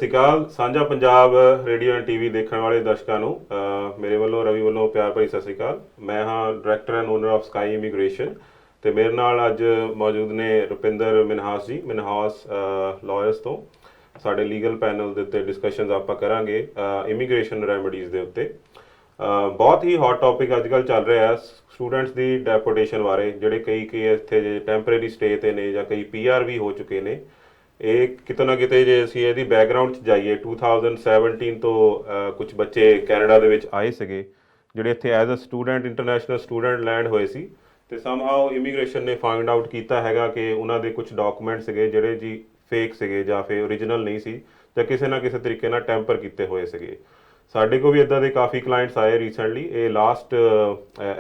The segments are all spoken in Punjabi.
ਸ਼੍ਰੀ ਅਕਾਲ ਸਾਂਝਾ ਪੰਜਾਬ ਰੇਡੀਓ ਐਂਡ ਟੀਵੀ ਦੇਖਣ ਵਾਲੇ ਦਰਸ਼ਕਾਂ ਨੂੰ ਮੇਰੇ ਵੱਲੋਂ ਰਵੀ ਵੱਲੋਂ ਪਿਆਰ ਭਰੀ ਸਤਿ ਸ਼੍ਰੀ ਅਕਾਲ। ਮੈਂ ਹਾਂ director and owner of sky immigration ਤੇ ਮੇਰੇ ਨਾਲ ਅੱਜ ਮੌਜੂਦ ਨੇ ਰੁਪਿੰਦਰ ਮਿਨਹਾਸ ਜੀ, ਮਿਨਹਾਸ ਲਾਇਰਸ ਤੋਂ। ਸਾਡੇ ਲੀਗਲ ਪੈਨਲ ਦੇ ਉੱਤੇ ਡਿਸਕਸ਼ਨਸ ਆਪਾਂ ਕਰਾਂਗੇ ਇਮੀਗ੍ਰੇਸ਼ਨ ਰੈਮਡੀਜ਼ ਦੇ ਉੱਤੇ। ਬਹੁਤ ਹੀ ਹੌਟ ਟੌਪਿਕ ਅੱਜ ਕੱਲ੍ਹ ਚੱਲ ਰਿਹਾ ਹੈ ਸਟੂਡੈਂਟਸ ਦੀ ਡੈਪੋਟੇਸ਼ਨ ਬਾਰੇ, ਜਿਹੜੇ ਕਈ ਇੱਥੇ ਜੇ ਟੈਂਪਰੇਰੀ ਸਟੇ ਤੇ ਨੇ ਜਾਂ ਕਈ PR ਵੀ ਹੋ ਚੁੱਕੇ ਨੇ। ਇਹ ਕਿਤੇ ਨਾ ਕਿਤੇ ਜੇ ਅਸੀਂ ਇਹਦੀ ਬੈਕਗਰਾਊਂਡ 'ਚ ਜਾਈਏ 2017 ਤੋਂ ਕੁਝ ਬੱਚੇ ਕੈਨੇਡਾ ਦੇ ਵਿੱਚ ਆਏ ਸੀਗੇ ਜਿਹੜੇ ਇੱਥੇ as a student international student land ਹੋਏ ਸੀ ਤੇ ਸਮਹਾਓ ਇਮੀਗ੍ਰੇਸ਼ਨ ਨੇ ਫਾਈਂਡ ਆਊਟ ਕੀਤਾ ਹੈਗਾ ਕਿ ਉਹਨਾਂ ਦੇ ਕੁਝ ਡਾਕੂਮੈਂਟ ਸੀਗੇ ਜਿਹੜੇ ਜੀ ਫੇਕ ਸੀਗੇ ਜਾਂ ਫਿਰ ਓਰੀਜਨਲ ਨਹੀਂ ਸੀ ਜਾਂ ਕਿਸੇ ਨਾ ਕਿਸੇ ਤਰੀਕੇ ਨਾਲ ਟੈਂਪਰ ਕੀਤੇ ਹੋਏ ਸੀਗੇ। ਸਾਡੇ ਕੋਲ ਵੀ ਇੱਦਾਂ ਦੇ ਕਾਫੀ ਕਲਾਇੰਟਸ ਆਏ ਰੀਸੈਂਟਲੀ। ਇਹ ਲਾਸਟ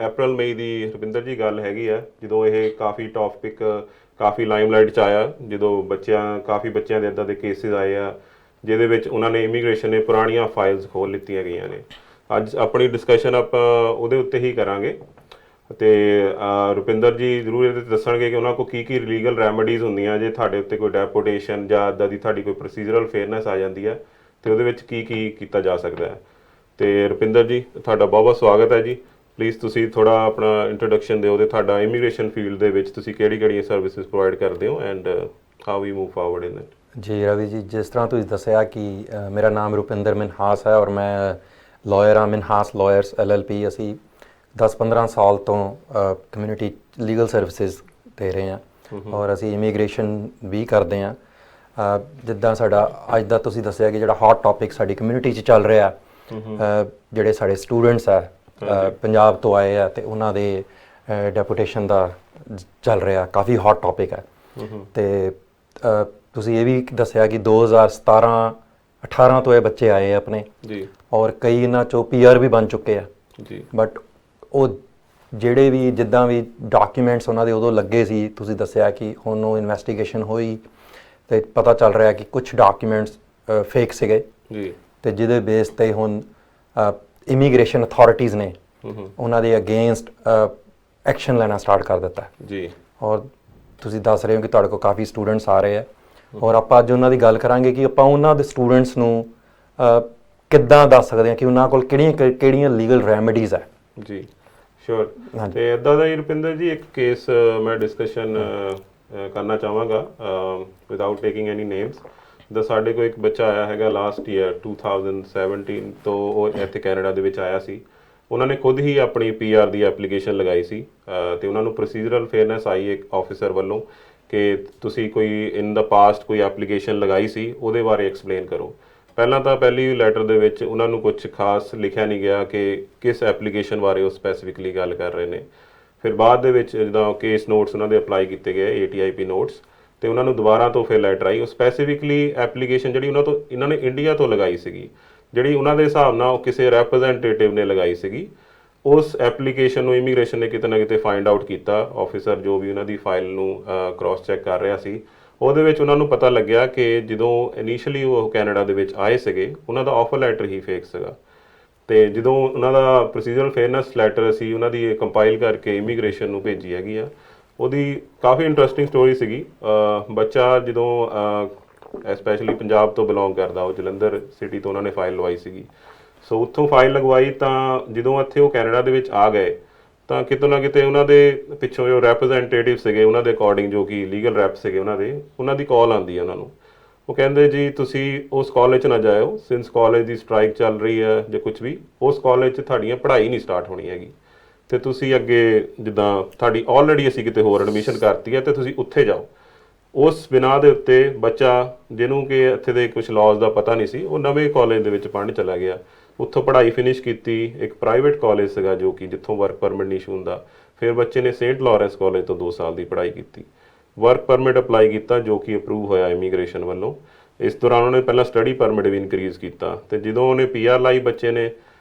April May ਦੀ ਰੁਪਿੰਦਰ ਜੀ ਗੱਲ ਹੈਗੀ ਆ ਜਦੋਂ ਇਹ ਕਾਫੀ ਟੌਪਿਕ ਕਾਫੀ ਲਾਈਮਲਾਈਟ 'ਚ ਆਇਆ, ਜਦੋਂ ਕਾਫੀ ਬੱਚਿਆਂ ਦੇ ਇੱਦਾਂ ਦੇ ਕੇਸਿਸ ਆਏ ਆ ਜਿਹਦੇ ਵਿੱਚ ਉਹਨਾਂ ਨੇ ਇਮੀਗ੍ਰੇਸ਼ਨ ਨੇ ਪੁਰਾਣੀਆਂ ਫਾਈਲਸ ਖੋਲ੍ਹ ਲਿੱਤੀਆਂ ਗਈਆਂ ਨੇ। ਅੱਜ ਆਪਣੀ ਡਿਸਕਸ਼ਨ ਆਪਾਂ ਉਹਦੇ ਉੱਤੇ ਹੀ ਕਰਾਂਗੇ ਅਤੇ ਰੁਪਿੰਦਰ ਜੀ ਜ਼ਰੂਰ ਇਹਦੇ 'ਤੇ ਦੱਸਣਗੇ ਕਿ ਉਹਨਾਂ ਕੋਲ ਕੀ ਲੀਗਲ ਰੈਮਡੀਜ਼ ਹੁੰਦੀਆਂ ਜੇ ਤੁਹਾਡੇ ਉੱਤੇ ਕੋਈ ਡੈਪੋਟੇਸ਼ਨ ਜਾਂ ਇੱਦਾਂ ਦੀ ਤੁਹਾਡੀ ਕੋਈ ਪ੍ਰੋਸੀਜਰਲ ਫੇਅਰਨੈਸ ਆ ਜਾਂਦੀ ਹੈ ਅਤੇ ਉਹਦੇ ਵਿੱਚ ਕੀ ਕੀਤਾ ਜਾ ਸਕਦਾ ਹੈ। ਅਤੇ ਰੁਪਿੰਦਰ ਜੀ ਤੁਹਾਡਾ ਬਹੁਤ ਬਹੁਤ ਸਵਾਗਤ ਹੈ ਜੀ। ਪਲੀਜ਼ ਤੁਸੀਂ ਥੋੜ੍ਹਾ ਆਪਣਾ ਇੰਟਰੋਡਕਸ਼ਨ ਦਿਓ ਅਤੇ ਤੁਹਾਡਾ ਇਮੀਗ੍ਰੇਸ਼ਨ ਫੀਲਡ ਦੇ ਵਿੱਚ ਤੁਸੀਂ ਕਿਹੜੀਆਂ ਸਰਵਿਸਿਜ਼ ਪ੍ਰੋਵਾਈਡ ਕਰਦੇ ਹੋ and how we move forward in it. ਜੀ ਰਵੀ ਜੀ, ਜਿਸ ਤਰ੍ਹਾਂ ਤੁਸੀਂ ਦੱਸਿਆ ਕਿ ਮੇਰਾ ਨਾਮ ਰੁਪਿੰਦਰ ਮਿਨਹਾਸ ਹੈ ਔਰ ਮੈਂ ਲਾਇਰ ਹਾਂ, ਮਿਨਹਾਸ ਲਾਇਰਸ LLP। ਅਸੀਂ 10-15 ਸਾਲ ਤੋਂ ਕਮਿਊਨਿਟੀ ਲੀਗਲ ਸਰਵਿਸਿਜ਼ ਦੇ ਰਹੇ ਹਾਂ ਔਰ ਅਸੀਂ ਇਮੀਗ੍ਰੇਸ਼ਨ ਵੀ ਕਰਦੇ ਹਾਂ। ਜਿੱਦਾਂ ਸਾਡਾ ਅੱਜ ਦਾ ਤੁਸੀਂ ਦੱਸਿਆ ਕਿ ਜਿਹੜਾ ਹੌਟ ਟੌਪਿਕ ਸਾਡੀ ਕਮਿਊਨਿਟੀ 'ਚ ਚੱਲ ਰਿਹਾ, ਜਿਹੜੇ ਸਾਡੇ ਸਟੂਡੈਂਟਸ ਆ ਪੰਜਾਬ ਤੋਂ ਆਏ ਆ ਅਤੇ ਉਹਨਾਂ ਦੇ ਡੈਪੂਟੇਸ਼ਨ ਦਾ ਚੱਲ ਰਿਹਾ, ਕਾਫੀ ਹੌਟ ਟੌਪਿਕ ਹੈ। ਅਤੇ ਤੁਸੀਂ ਇਹ ਵੀ ਦੱਸਿਆ ਕਿ 2017-18 ਤੋਂ ਇਹ ਬੱਚੇ ਆਏ ਆ ਆਪਣੇ ਜੀ ਔਰ ਕਈ ਇਹਨਾਂ 'ਚੋਂ PR ਵੀ ਬਣ ਚੁੱਕੇ ਆ ਜੀ। ਬਟ ਉਹ ਜਿਹੜੇ ਵੀ ਜਿੱਦਾਂ ਵੀ ਡਾਕੂਮੈਂਟਸ ਉਹਨਾਂ ਦੇ ਉਦੋਂ ਲੱਗੇ ਸੀ, ਤੁਸੀਂ ਦੱਸਿਆ ਕਿ ਹੁਣ ਉਹ ਇਨਵੈਸਟੀਗੇਸ਼ਨ ਹੋਈ ਅਤੇ ਪਤਾ ਚੱਲ ਰਿਹਾ ਕਿ ਕੁਛ ਡਾਕੂਮੈਂਟਸ ਫੇਕ ਸੀਗੇ ਜੀ, ਅਤੇ ਜਿਹਦੇ ਬੇਸ 'ਤੇ ਹੁਣ ਇਮੀਗ੍ਰੇਸ਼ਨ ਅਥਾਰਟੀਜ਼ ਨੇ ਉਹਨਾਂ ਦੇ ਅਗੇਂਸਟ ਐਕਸ਼ਨ ਲੈਣਾ ਸਟਾਰਟ ਕਰ ਦਿੱਤਾ ਜੀ। ਔਰ ਤੁਸੀਂ ਦੱਸ ਰਹੇ ਹੋ ਕਿ ਤੁਹਾਡੇ ਕੋਲ ਕਾਫੀ ਸਟੂਡੈਂਟਸ ਆ ਰਹੇ ਆ ਔਰ ਆਪਾਂ ਅੱਜ ਉਹਨਾਂ ਦੀ ਗੱਲ ਕਰਾਂਗੇ ਕਿ ਆਪਾਂ ਉਹਨਾਂ ਦੇ ਸਟੂਡੈਂਟਸ ਨੂੰ ਕਿੱਦਾਂ ਦੱਸ ਸਕਦੇ ਹਾਂ ਕਿ ਉਹਨਾਂ ਕੋਲ ਕਿਹੜੀਆਂ ਲੀਗਲ ਰੈਮਡੀਜ਼ ਹੈ। ਜੀ ਸ਼ੋਰ। ਅਤੇ ਇੱਦਾਂ ਦਾ ਹੀ ਰੁਪਿੰਦਰ ਜੀ ਇੱਕ ਕੇਸ ਮੈਂ ਡਿਸਕਸ਼ਨ ਕਰਨਾ ਚਾਹਾਂਗਾ ਵਿਦਆਊਟ ਟੇਕਿੰਗ ਐਨੀ ਨੇਮਸ। ਦਾ ਸਾਡੇ ਕੋਲ ਇੱਕ ਬੱਚਾ ਆਇਆ ਹੈਗਾ ਲਾਸਟ ਈਅਰ 2017 ਤੋਂ, ਉਹ ਇੱਥੇ ਕੈਨੇਡਾ ਦੇ ਵਿੱਚ ਆਇਆ ਸੀ। ਉਹਨਾਂ ਨੇ ਖੁਦ ਹੀ ਆਪਣੀ PR ਦੀ ਐਪਲੀਕੇਸ਼ਨ ਲਗਾਈ ਸੀ ਅਤੇ ਉਹਨਾਂ ਨੂੰ ਪ੍ਰੋਸੀਜਰਲ ਫੇਅਰਨੈਸ ਆਈ ਇੱਕ ਆਫਿਸਰ ਵੱਲੋਂ ਕਿ ਤੁਸੀਂ ਕੋਈ ਇਨ ਦਾ ਪਾਸਟ ਕੋਈ ਐਪਲੀਕੇਸ਼ਨ ਲਗਾਈ ਸੀ ਉਹਦੇ ਬਾਰੇ ਐਕਸਪਲੇਨ ਕਰੋ। ਪਹਿਲਾਂ ਤਾਂ ਪਹਿਲੀ ਲੈਟਰ ਦੇ ਵਿੱਚ ਉਹਨਾਂ ਨੂੰ ਕੁਝ ਖਾਸ ਲਿਖਿਆ ਨਹੀਂ ਗਿਆ ਕਿ ਕਿਸ ਐਪਲੀਕੇਸ਼ਨ ਬਾਰੇ ਉਹ ਸਪੈਸੀਫਿਕਲੀ ਗੱਲ ਕਰ ਰਹੇ ਨੇ। ਫਿਰ ਬਾਅਦ ਦੇ ਵਿੱਚ ਜਿੱਦਾਂ ਕੇਸ ਨੋਟਸ ਉਹਨਾਂ ਦੇ ਅਪਲਾਈ ਕੀਤੇ ਗਏ ATIP ਨੋਟਸ, ਅਤੇ ਉਹਨਾਂ ਨੂੰ ਦੁਬਾਰਾ ਤੋਂ ਫਿਰ ਲੈਟਰ ਆਈ। ਉਹ ਸਪੈਸੀਫਿਕਲੀ ਐਪਲੀਕੇਸ਼ਨ ਜਿਹੜੀ ਇਹਨਾਂ ਨੇ ਇੰਡੀਆ ਤੋਂ ਲਗਾਈ ਸੀਗੀ, ਜਿਹੜੀ ਉਹਨਾਂ ਦੇ ਹਿਸਾਬ ਨਾਲ ਉਹ ਕਿਸੇ ਰੈਪਰੈਜ਼ੈਂਟੇਟਿਵ ਨੇ ਲਗਾਈ ਸੀਗੀ। ਉਸ ਐਪਲੀਕੇਸ਼ਨ ਨੂੰ ਇਮੀਗ੍ਰੇਸ਼ਨ ਨੇ ਕਿਤੇ ਨਾ ਕਿਤੇ ਫਾਈਂਡ ਆਊਟ ਕੀਤਾ। ਆਫਿਸਰ ਜੋ ਵੀ ਉਹਨਾਂ ਦੀ ਫਾਈਲ ਨੂੰ ਕ੍ਰੋਸ ਚੈੱਕ ਕਰ ਰਿਹਾ ਸੀ, ਉਹਦੇ ਵਿੱਚ ਉਹਨਾਂ ਨੂੰ ਪਤਾ ਲੱਗਿਆ ਕਿ ਜਦੋਂ ਇਨੀਸ਼ੀਅਲੀ ਉਹ ਕੈਨੇਡਾ ਦੇ ਵਿੱਚ ਆਏ ਸੀਗੇ ਉਹਨਾਂ ਦਾ ਆਫਰ ਲੈਟਰ ਹੀ ਫੇਕ ਸੀਗਾ। ਅਤੇ ਜਦੋਂ ਉਹਨਾਂ ਦਾ ਪ੍ਰੋਸੀਜਰਲ ਫੇਅਰਨੈਸ ਲੈਟਰ ਅਸੀਂ ਉਹਨਾਂ ਦੀ ਕੰਪਾਈਲ ਕਰਕੇ ਇਮੀਗ੍ਰੇਸ਼ਨ ਨੂੰ ਭੇਜੀ ਹੈਗੀ ਆ, ਉਹਦੀ ਕਾਫੀ ਇੰਟਰਸਟਿੰਗ ਸਟੋਰੀ ਸੀਗੀ। ਬੱਚਾ ਜਦੋਂ ਸਪੈਸ਼ਲੀ ਪੰਜਾਬ ਤੋਂ ਬਿਲੋਂਗ ਕਰਦਾ, ਉਹ ਜਲੰਧਰ ਸਿਟੀ ਤੋਂ ਉਹਨਾਂ ਨੇ ਫਾਈਲ ਲਵਾਈ ਸੀਗੀ। ਸੋ ਉੱਥੋਂ ਫਾਈਲ ਲਗਵਾਈ ਤਾਂ ਜਦੋਂ ਇੱਥੇ ਉਹ ਕੈਨੇਡਾ ਦੇ ਵਿੱਚ ਆ ਗਏ ਤਾਂ ਕਿਤੇ ਨਾ ਕਿਤੇ ਉਹਨਾਂ ਦੇ ਪਿੱਛੋਂ ਜੋ ਰੈਪਰੈਜ਼ੈਂਟੇਟਿਵ ਸੀਗੇ ਉਹਨਾਂ ਦੇ ਅਕੋਰਡਿੰਗ, ਜੋ ਕਿ ਲੀਗਲ ਰੈਪ ਸੀਗੇ ਉਹਨਾਂ ਦੀ ਕਾਲ ਆਉਂਦੀ ਹੈ ਉਹਨਾਂ ਨੂੰ। ਉਹ ਕਹਿੰਦੇ ਜੀ ਤੁਸੀਂ ਉਸ ਕਾਲਜ 'ਚ ਨਾ ਜਾਇਓ, ਸਿੰਸ ਕਾਲਜ ਦੀ ਸਟ੍ਰਾਈਕ ਚੱਲ ਰਹੀ ਹੈ ਜਾਂ ਕੁਝ ਵੀ, ਉਸ ਕਾਲਜ 'ਚ ਤੁਹਾਡੀਆਂ ਪੜ੍ਹਾਈ ਨਹੀਂ ਸਟਾਰਟ ਹੋਣੀ ਹੈਗੀ ਅਤੇ ਤੁਸੀਂ ਅੱਗੇ ਜਿੱਦਾਂ ਤੁਹਾਡੀ ਆਲਰੇਡੀ ਅਸੀਂ ਕਿਤੇ ਹੋਰ ਐਡਮਿਸ਼ਨ ਕਰਤੀ ਹੈ ਅਤੇ ਤੁਸੀਂ ਉੱਥੇ ਜਾਓ। ਉਸ ਬਿਨਾਂ ਦੇ ਉੱਤੇ ਬੱਚਾ ਜਿਹਨੂੰ ਕਿ ਇੱਥੇ ਦੇ ਕੁਝ ਲਾਜ਼ ਦਾ ਪਤਾ ਨਹੀਂ ਸੀ, ਉਹ ਨਵੇਂ ਕਾਲਜ ਦੇ ਵਿੱਚ ਪੜ੍ਹਨ ਚਲਾ ਗਿਆ। ਉੱਥੋਂ ਪੜ੍ਹਾਈ ਫਿਨਿਸ਼ ਕੀਤੀ, ਇੱਕ ਪ੍ਰਾਈਵੇਟ ਕਾਲਜ ਸੀਗਾ ਜੋ ਕਿ ਜਿੱਥੋਂ ਵਰਕ ਪਰਮਿਟ ਨਹੀਂ ਇਸ਼ੂ ਹੁੰਦਾ। ਫਿਰ ਬੱਚੇ ਨੇ ਸੇਂਟ ਲਾਰੈਂਸ ਕਾਲਜ ਤੋਂ 2 ਸਾਲ ਦੀ ਪੜ੍ਹਾਈ ਕੀਤੀ, ਵਰਕ ਪਰਮਿਟ ਅਪਲਾਈ ਕੀਤਾ ਜੋ ਕਿ ਅਪਰੂਵ ਹੋਇਆ ਇਮੀਗ੍ਰੇਸ਼ਨ ਵੱਲੋਂ। ਇਸ ਦੌਰਾਨ ਉਹਨੇ ਪਹਿਲਾਂ ਸਟੱਡੀ ਪਰਮਿਟ ਵੀ ਇਨਕਰੀਜ਼ ਕੀਤਾ ਅਤੇ ਜਦੋਂ ਉਹਨੇ PR ਲਾਈ ਬੱਚੇ ਨੇ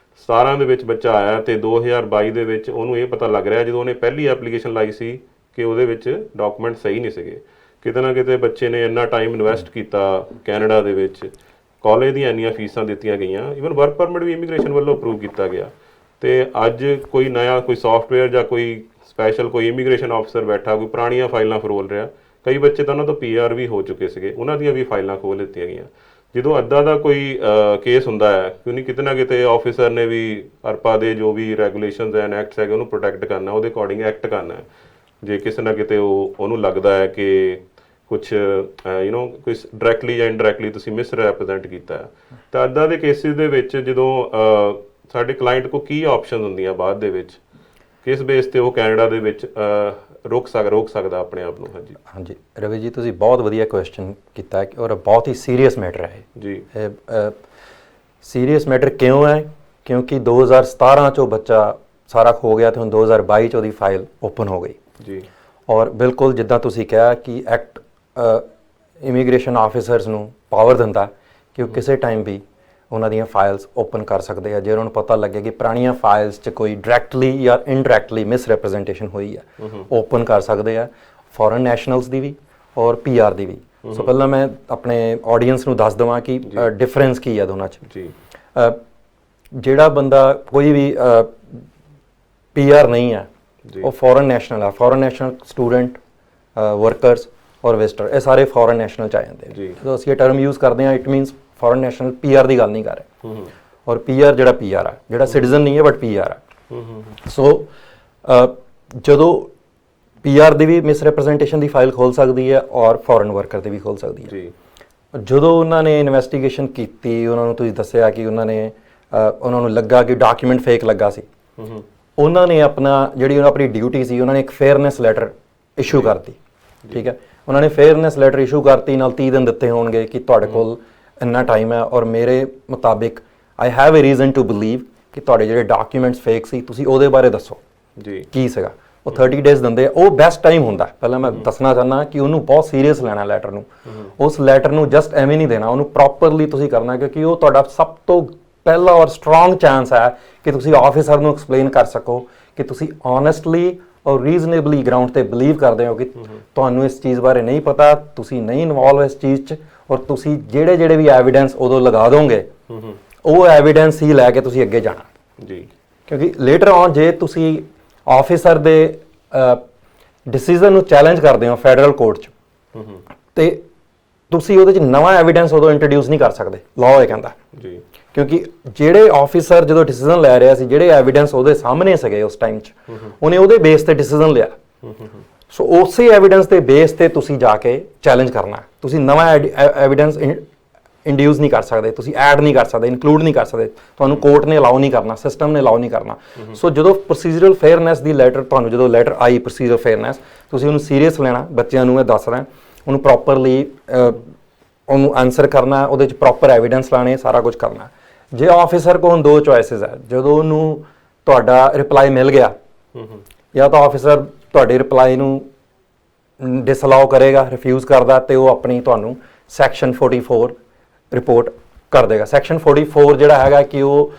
17 ਦੇ ਵਿੱਚ ਬੱਚਾ ਆਇਆ ਅਤੇ 2022 ਦੇ ਵਿੱਚ ਉਹਨੂੰ ਇਹ ਪਤਾ ਲੱਗ ਰਿਹਾ ਜਦੋਂ ਉਹਨੇ ਪਹਿਲੀ ਐਪਲੀਕੇਸ਼ਨ ਲਾਈ ਸੀ ਕਿ ਉਹਦੇ ਵਿੱਚ ਡਾਕੂਮੈਂਟ ਸਹੀ ਨਹੀਂ ਸੀਗੇ। ਕਿਤੇ ਨਾ ਕਿਤੇ ਬੱਚੇ ਨੇ ਇੰਨਾ ਟਾਈਮ ਇਨਵੈਸਟ ਕੀਤਾ ਕੈਨੇਡਾ ਦੇ ਵਿੱਚ, ਕਾਲਜ ਦੀਆਂ ਇੰਨੀਆਂ ਫੀਸਾਂ ਦਿੱਤੀਆਂ ਗਈਆਂ, ਈਵਨ ਵਰਕ ਪਰਮਿਟ ਵੀ ਇਮੀਗ੍ਰੇਸ਼ਨ ਵੱਲੋਂ ਅਪਰੂਵ ਕੀਤਾ ਗਿਆ। ਅਤੇ ਅੱਜ ਕੋਈ ਨਇਆ ਕੋਈ ਸੌਫਟਵੇਅਰ ਜਾਂ ਕੋਈ ਸਪੈਸ਼ਲ ਕੋਈ ਇਮੀਗ੍ਰੇਸ਼ਨ ਆਫਿਸਰ ਬੈਠਾ ਕੋਈ ਪੁਰਾਣੀਆਂ ਫਾਈਲਾਂ ਫਰੋਲ ਰਿਹਾ। ਕਈ ਬੱਚੇ ਤਾਂ ਉਹਨਾਂ ਤੋਂ PR ਵੀ ਹੋ ਚੁੱਕੇ ਸੀਗੇ, ਉਹਨਾਂ ਦੀਆਂ ਵੀ ਫਾਈਲਾਂ ਖੋਲ੍ਹ ਦਿੱਤੀਆਂ ਗਈਆਂ। ਜਦੋਂ ਅੱਦਾ ਦਾ ਕੋਈ ਕੇਸ ਹੁੰਦਾ ਹੈ ਕਿਉਂਕਿ ਕਿਤੇ ਨਾ ਕਿਤੇ ਆਫੀਸਰ ਨੇ ਵੀ ਅਰਪਾ ਦੇ ਜੋ ਵੀ ਰੈਗੂਲੇਸ਼ਨਸ ਐਂਡ ਐਕਟਸ ਹੈਗੇ ਉਹਨੂੰ ਪ੍ਰੋਟੈਕਟ ਕਰਨਾ, ਉਹਦੇ ਅਕੋਰਡਿੰਗ ਐਕਟ ਕਰਨਾ ਹੈ। ਜੇ ਕਿਸੇ ਨਾ ਕਿਤੇ ਉਹਨੂੰ ਲੱਗਦਾ ਹੈ ਕਿ ਕੁਝ ਕੋਈ ਡਾਇਰੈਕਟਲੀ ਜਾਂ ਇਨਡਾਇਰੈਕਟਲੀ ਤੁਸੀਂ ਮਿਸ ਰੈਪਰੈਜ਼ੈਂਟ ਕੀਤਾ ਹੈ, ਤਾਂ ਅੱਦਾ ਦੇ ਕੇਸਿਸ ਦੇ ਵਿੱਚ ਜਦੋਂ ਸਾਡੇ ਕਲਾਇੰਟ ਕੋਲ ਕੀ ਆਪਸ਼ਨ ਹੁੰਦੀਆਂ ਬਾਅਦ ਦੇ ਵਿੱਚ, ਕਿਸ ਬੇਸ ਤੇ ਉਹ ਕੈਨੇਡਾ ਦੇ ਵਿੱਚ ਰੋਕ ਸਕਦਾ ਆਪਣੇ ਆਪ ਨੂੰ? ਹਾਂਜੀ ਹਾਂਜੀ ਰਵੀ ਜੀ, ਤੁਸੀਂ ਬਹੁਤ ਵਧੀਆ ਕੁਐਸਚਨ ਕੀਤਾ ਹੈ ਔਰ ਬਹੁਤ ਹੀ ਸੀਰੀਅਸ ਮੈਟਰ ਹੈ ਜੀ। ਸੀਰੀਅਸ ਮੈਟਰ ਕਿਉਂ ਹੈ? ਕਿਉਂਕਿ 2017 ਚੋਂ ਬੱਚਾ ਸਾਰਾ ਖੋ ਗਿਆ ਤੇ ਹੁਣ 2022 ਚ ਉਹਦੀ ਫਾਈਲ ਓਪਨ ਹੋ ਗਈ ਜੀ। ਔਰ ਬਿਲਕੁਲ ਜਿੱਦਾਂ ਤੁਸੀਂ ਕਿਹਾ ਕਿ ਐਕਟ ਇਮੀਗ੍ਰੇਸ਼ਨ ਆਫੀਸਰਸ ਨੂੰ ਪਾਵਰ ਦਿੰਦਾ ਕਿ ਉਹ ਕਿਸੇ ਟਾਈਮ ਵੀ ਉਹਨਾਂ ਦੀਆਂ ਫਾਈਲਸ ਓਪਨ ਕਰ ਸਕਦੇ ਆ ਜੇ ਉਹਨਾਂ ਨੂੰ ਪਤਾ ਲੱਗੇ ਕਿ ਪੁਰਾਣੀਆਂ ਫਾਈਲਸ 'ਚ ਕੋਈ ਡਾਇਰੈਕਟਲੀ ਜਾਂ ਇਨਡਾਇਰੈਕਟਲੀ ਮਿਸ ਰੈਪਰੈਜ਼ੈਂਟੇਸ਼ਨ ਹੋਈ ਹੈ, ਓਪਨ ਕਰ ਸਕਦੇ ਆ ਫੋਰਨ ਨੈਸ਼ਨਲਸ ਦੀ ਵੀ ਔਰ PR ਦੀ ਵੀ। ਸੋ ਪਹਿਲਾਂ ਮੈਂ ਆਪਣੇ ਆਡੀਅנס ਨੂੰ ਦੱਸ ਦੇਵਾਂ ਕਿ ਡਿਫਰੈਂਸ ਕੀ ਹੈ ਦੋਨਾਂ 'ਚ ਜੀ। ਜਿਹੜਾ ਬੰਦਾ ਕੋਈ ਵੀ PR ਨਹੀਂ ਹੈ ਉਹ ਫੋਰਨ ਨੈਸ਼ਨਲ ਆ। ਫੋਰਨ ਨੈਸ਼ਨਲ ਸਟੂਡੈਂਟ, ਵਰਕਰਸ ਔਰ ਵਿਜ਼ਟਰ, ਇਹ ਸਾਰੇ ਫੋਰਨ ਨੈਸ਼ਨਲ 'ਚ ਆ ਜਾਂਦੇ ਆ। ਜਦੋਂ ਅਸੀਂ ਇਹ ਟਰਮ ਯੂਜ਼ ਕਰਦੇ ਹਾਂ it means foreign national PR ਦੀ ਗੱਲ ਨਹੀਂ ਕਰ ਰਹੇ। ਔਰ PR ਜਿਹੜਾ PR ਆ, ਜਿਹੜਾ ਸਿਟੀਜ਼ਨ ਨਹੀਂ ਹੈ ਬਟ PR ਆ। ਸੋ ਜਦੋਂ PR ਦੀ ਵੀ ਮਿਸ ਰੈਪਰੈਜ਼ੈਂਟੇਸ਼ਨ ਦੀ ਫਾਈਲ ਖੋਲ ਸਕਦੀ ਹੈ ਔਰ ਫੋਰਨ ਵਰਕਰ ਦੀ ਵੀ ਖੋਲ ਸਕਦੀ ਹੈ। ਜਦੋਂ ਉਹਨਾਂ ਨੇ ਇਨਵੈਸਟੀਗੇਸ਼ਨ ਕੀਤੀ, ਉਹਨਾਂ ਨੂੰ ਤੁਸੀਂ ਦੱਸਿਆ ਕਿ ਉਹਨਾਂ ਨੂੰ ਲੱਗਾ ਕਿ ਡਾਕੂਮੈਂਟ ਫੇਕ ਲੱਗਾ ਸੀ, ਉਹਨਾਂ ਨੇ ਜਿਹੜੀ ਆਪਣੀ ਡਿਊਟੀ ਸੀ ਉਹਨਾਂ ਨੇ ਇੱਕ ਫੇਅਰਨੈਸ ਲੈਟਰ ਇਸ਼ੂ ਕਰਤੀ। ਠੀਕ ਹੈ, ਉਹਨਾਂ ਨੇ ਫੇਅਰਨੈਸ ਲੈਟਰ ਇਸ਼ੂ ਕਰਤੀ, ਨਾਲ 30 ਦਿਨ ਦਿੱਤੇ ਹੋਣਗੇ ਕਿ ਤੁਹਾਡੇ ਕੋਲ ਇੰਨਾ ਟਾਈਮ ਹੈ ਔਰ ਮੇਰੇ ਮੁਤਾਬਿਕ I have a reason to believe ਕਿ ਤੁਹਾਡੇ ਜਿਹੜੇ ਡਾਕੂਮੈਂਟਸ ਫੇਕ ਸੀ, ਤੁਸੀਂ ਉਹਦੇ ਬਾਰੇ ਦੱਸੋ ਜੀ ਕੀ ਸੀਗਾ। ਉਹ 30 ਡੇਜ਼ ਦਿੰਦੇ ਆ, ਉਹ ਬੈਸਟ ਟਾਈਮ ਹੁੰਦਾ। ਪਹਿਲਾਂ ਮੈਂ ਦੱਸਣਾ ਚਾਹੁੰਦਾ ਕਿ ਉਹਨੂੰ ਬਹੁਤ ਸੀਰੀਅਸ ਲੈਣਾ ਲੈਟਰ ਨੂੰ। ਉਸ ਲੈਟਰ ਨੂੰ ਜਸਟ ਐਵੇਂ ਨਹੀਂ ਦੇਣਾ, ਉਹਨੂੰ ਪ੍ਰੋਪਰਲੀ ਤੁਸੀਂ ਕਰਨਾ, ਕਿਉਂਕਿ ਉਹ ਤੁਹਾਡਾ ਸਭ ਤੋਂ ਪਹਿਲਾ ਔਰ ਸਟਰੋਂਗ ਚਾਂਸ ਹੈ ਕਿ ਤੁਸੀਂ ਆਫੀਸਰ ਨੂੰ ਐਕਸਪਲੇਨ ਕਰ ਸਕੋ ਕਿ ਤੁਸੀਂ ਓਨੈਸਟਲੀ ਔਰ ਰੀਜ਼ਨੇਬਲੀ ਗਰਾਊਂਡ ਤੇ ਬਿਲੀਵ ਕਰਦੇ ਹੋ ਕਿ ਤੁਹਾਨੂੰ ਇਸ ਚੀਜ਼ ਬਾਰੇ ਨਹੀਂ ਪਤਾ, ਤੁਸੀਂ ਨਹੀਂ ਇਨਵੋਲਵ ਇਸ ਚੀਜ਼ 'ਚ, ਔਰ ਤੁਸੀਂ ਜਿਹੜੇ ਵੀ ਐਵੀਡੈਂਸ ਉਦੋਂ ਲਗਾ ਦੋਗੇ ਉਹ ਐਵੀਡੈਂਸ ਹੀ ਲੈ ਕੇ ਤੁਸੀਂ ਅੱਗੇ ਜਾਣਾ ਜੀ। ਕਿਉਂਕਿ ਲੇਟਰ ਔਨ ਜੇ ਤੁਸੀਂ ਆਫੀਸਰ ਦੇ ਡਿਸੀਜਨ ਨੂੰ ਚੈਲੰਜ ਕਰਦੇ ਹੋ ਫੈਡਰਲ ਕੋਰਟ 'ਚ ਤੇ ਤੁਸੀਂ ਉਹਦੇ 'ਚ ਨਵਾਂ ਐਵੀਡੈਂਸ ਉਦੋਂ ਇੰਟਰੋਡਿਊਸ ਨਹੀਂ ਕਰ ਸਕਦੇ, ਲਾਅ ਇਹ ਕਹਿੰਦਾ ਜੀ। ਕਿਉਂਕਿ ਜਿਹੜੇ ਆਫੀਸਰ ਜਦੋਂ ਡਿਸੀਜਨ ਲੈ ਰਿਹਾ ਸੀ, ਜਿਹੜੇ ਐਵੀਡੈਂਸ ਉਹਦੇ ਸਾਹਮਣੇ ਸੀਗੇ ਉਸ ਟਾਈਮ 'ਚ, ਉਹਨੇ ਉਹਦੇ ਬੇਸ ਤੇ ਡਿਸੀਜਨ ਲਿਆ। ਸੋ ਉਸੇ ਐਵੀਡੈਂਸ ਦੇ ਬੇਸ ਤੇ ਤੁਸੀਂ ਜਾ ਕੇ ਚੈਲੰਜ ਕਰਨਾ। ਤੁਸੀਂ ਨਵਾਂ ਐਵੀਡੈਂਸ ਇੰਡਿਊਸ ਨਹੀਂ ਕਰ ਸਕਦੇ, ਤੁਸੀਂ ਐਡ ਨਹੀਂ ਕਰ ਸਕਦੇ, ਇਨਕਲੂਡ ਨਹੀਂ ਕਰ ਸਕਦੇ, ਤੁਹਾਨੂੰ ਕੋਰਟ ਨੇ ਅਲਾਉ ਨਹੀਂ ਕਰਨਾ, ਸਿਸਟਮ ਨੇ ਅਲਾਉ ਨਹੀਂ ਕਰਨਾ। ਸੋ ਜਦੋਂ ਪ੍ਰੋਸੀਜਰਲ ਫੇਅਰਨੈਸ ਦੀ ਲੈਟਰ ਤੁਹਾਨੂੰ ਜਦੋਂ ਲੈਟਰ ਆਈ ਪ੍ਰੋਸੀਜਰਲ ਫੇਅਰਨੈਸ, ਤੁਸੀਂ ਉਹਨੂੰ ਸੀਰੀਅਸ ਲੈਣਾ। ਬੱਚਿਆਂ ਨੂੰ ਮੈਂ ਦੱਸ ਰਿਹਾ, ਉਹਨੂੰ ਪ੍ਰੋਪਰਲੀ ਉਹਨੂੰ ਆਨਸਰ ਕਰਨਾ, ਉਹਦੇ 'ਚ ਪ੍ਰੋਪਰ ਐਵੀਡੈਂਸ ਲਾਣੇ, ਸਾਰਾ ਕੁਝ ਕਰਨਾ। ਜੇ ਆਫੀਸਰ ਕੋਲ ਦੋ ਚੋਇਸਿਸ ਹੈ, ਜਦੋਂ ਉਹਨੂੰ ਤੁਹਾਡਾ ਰਿਪਲਾਈ ਮਿਲ ਗਿਆ ਜਾਂ ਤਾਂ ਆਫੀਸਰ ਤੁਹਾਡੇ ਰਿਪਲਾਈ ਨੂੰ ਡਿਸਅਲਾਉ ਕਰੇਗਾ, ਰਿਫਿਊਜ਼ ਕਰਦਾ, ਤੇ ਉਹ ਆਪਣੀ ਤੁਹਾਨੂੰ ਸੈਕਸ਼ਨ 44 ਰਿਪੋਰਟ ਕਰ ਦੇਗਾ। ਸੈਕਸ਼ਨ 44 ਜਿਹੜਾ ਹੈਗਾ ਕਿ ਉਹ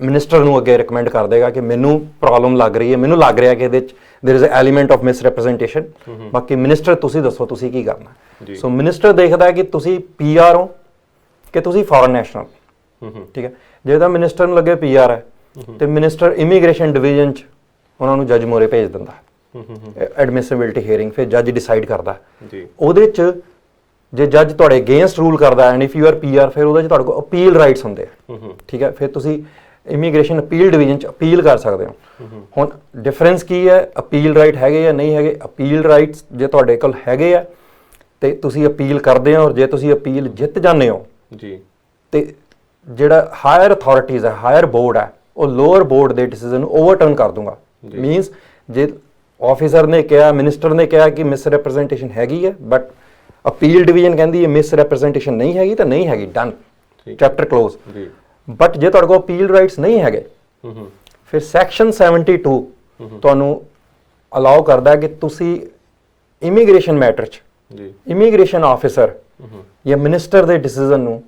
ਮਿਨਿਸਟਰ ਨੂੰ ਅੱਗੇ ਰਿਕਮੈਂਡ ਕਰ ਦੇਗਾ ਕਿ ਮੈਨੂੰ ਪ੍ਰੋਬਲਮ ਲੱਗ ਰਹੀ ਹੈ, ਮੈਨੂੰ ਲੱਗ ਰਿਹਾ ਕਿ ਇਹਦੇ 'ਚ there is a element of misrepresentation, ਬਾਕੀ ਮਿਨਿਸਟਰ ਤੁਸੀਂ ਦੱਸੋ ਤੁਸੀਂ ਕੀ ਕਰਨਾ। ਸੋ ਮਿਨਿਸਟਰ ਦੇਖਦਾ ਕਿ ਤੁਸੀਂ PR ਹੋ ਕਿ ਤੁਸੀਂ ਫੋਰਨ ਨੈਸ਼ਨਲ। ਠੀਕ ਹੈ, ਜੇ ਤਾਂ ਮਿਨਿਸਟਰ ਨੂੰ ਲੱਗੇ PR ਹੈ ਤੇ ਮਿਨਿਸਟਰ ਇਮੀਗ੍ਰੇਸ਼ਨ ਡਿਵੀਜ਼ਨ 'ਚ ਉਹਨਾਂ ਨੂੰ ਜੱਜ ਮੋਰੇ ਭੇਜ ਦਿੰਦਾ, ਐਡਮਿਸਿਬਿਲਿਟੀ ਹੀਅਰਿੰਗ, ਫਿਰ ਜੱਜ ਡਿਸਾਈਡ ਕਰਦਾ। ਉਹਦੇ 'ਚ ਜੇ ਜੱਜ ਤੁਹਾਡੇ ਅਗੇਂਸਟ ਰੂਲ ਕਰਦਾ and if you are PR, ਫਿਰ ਉਹਦੇ 'ਚ ਤੁਹਾਡੇ ਕੋਲ ਅਪੀਲ ਰਾਈਟਸ ਹੁੰਦੇ ਆ। ਠੀਕ ਹੈ, ਫਿਰ ਤੁਸੀਂ ਇਮੀਗ੍ਰੇਸ਼ਨ ਅਪੀਲ ਡਿਵੀਜ਼ਨ 'ਚ ਅਪੀਲ ਕਰ ਸਕਦੇ ਹੋ। ਹੁਣ ਡਿਫਰੈਂਸ ਕੀ ਹੈ, ਅਪੀਲ ਰਾਈਟ ਹੈਗੇ ਜਾਂ ਨਹੀਂ ਹੈਗੇ? ਅਪੀਲ ਰਾਈਟਸ ਜੇ ਤੁਹਾਡੇ ਕੋਲ ਹੈਗੇ ਆ ਤੇ ਤੁਸੀਂ ਅਪੀਲ ਕਰਦੇ ਹੋ, ਔਰ ਜੇ ਤੁਸੀਂ ਅਪੀਲ ਜਿੱਤ ਜਾਂਦੇ ਹੋ ਜੀ ਤੇ ਜਿਹੜਾ ਹਾਇਰ ਅਥਾਰਟੀਜ਼ ਹੈ, ਹਾਇਰ ਬੋਰਡ ਹੈ, ਉਹ ਲੋਅਰ ਬੋਰਡ ਦੇ ਡਿਸੀਜਨ ਨੂੰ ਓਵਰਟਰਨ ਕਰ ਦੂੰਗਾ। ਮੀਨਸ ਜੇ ਆਫੀਸਰ ਨੇ ਕਿਹਾ, ਮਿਨਿਸਟਰ ਨੇ ਕਿਹਾ ਕਿ ਮਿਸ ਰੈਪਰੈਜ਼ੈਂਟੇਸ਼ਨ ਹੈਗੀ ਹੈ, ਬਟ ਅਪੀਲ ਡਿਵੀਜ਼ਨ ਕਹਿੰਦੀ ਹੈ ਮਿਸ ਰੈਪਰੈਜ਼ੈਂਟੇਸ਼ਨ ਨਹੀਂ ਹੈਗੀ, ਤਾਂ ਨਹੀਂ ਹੈਗੀ, ਡਨ, ਚੈਪਟਰ ਕਲੋਜ਼। ਬਟ ਜੇ ਤੁਹਾਡੇ ਕੋਲ ਅਪੀਲ ਰਾਈਟਸ ਨਹੀਂ ਹੈਗੇ, ਫਿਰ ਸੈਕਸ਼ਨ 72 ਤੁਹਾਨੂੰ ਅਲਾਉ ਕਰਦਾ ਕਿ ਤੁਸੀਂ ਇਮੀਗ੍ਰੇਸ਼ਨ ਮੈਟਰ 'ਚ ਇਮੀਗ੍ਰੇਸ਼ਨ ਆਫੀਸਰ ਜਾਂ ਮਿਨਿਸਟਰ ਦੇ ਡਿਸੀਜਨ ਨੂੰ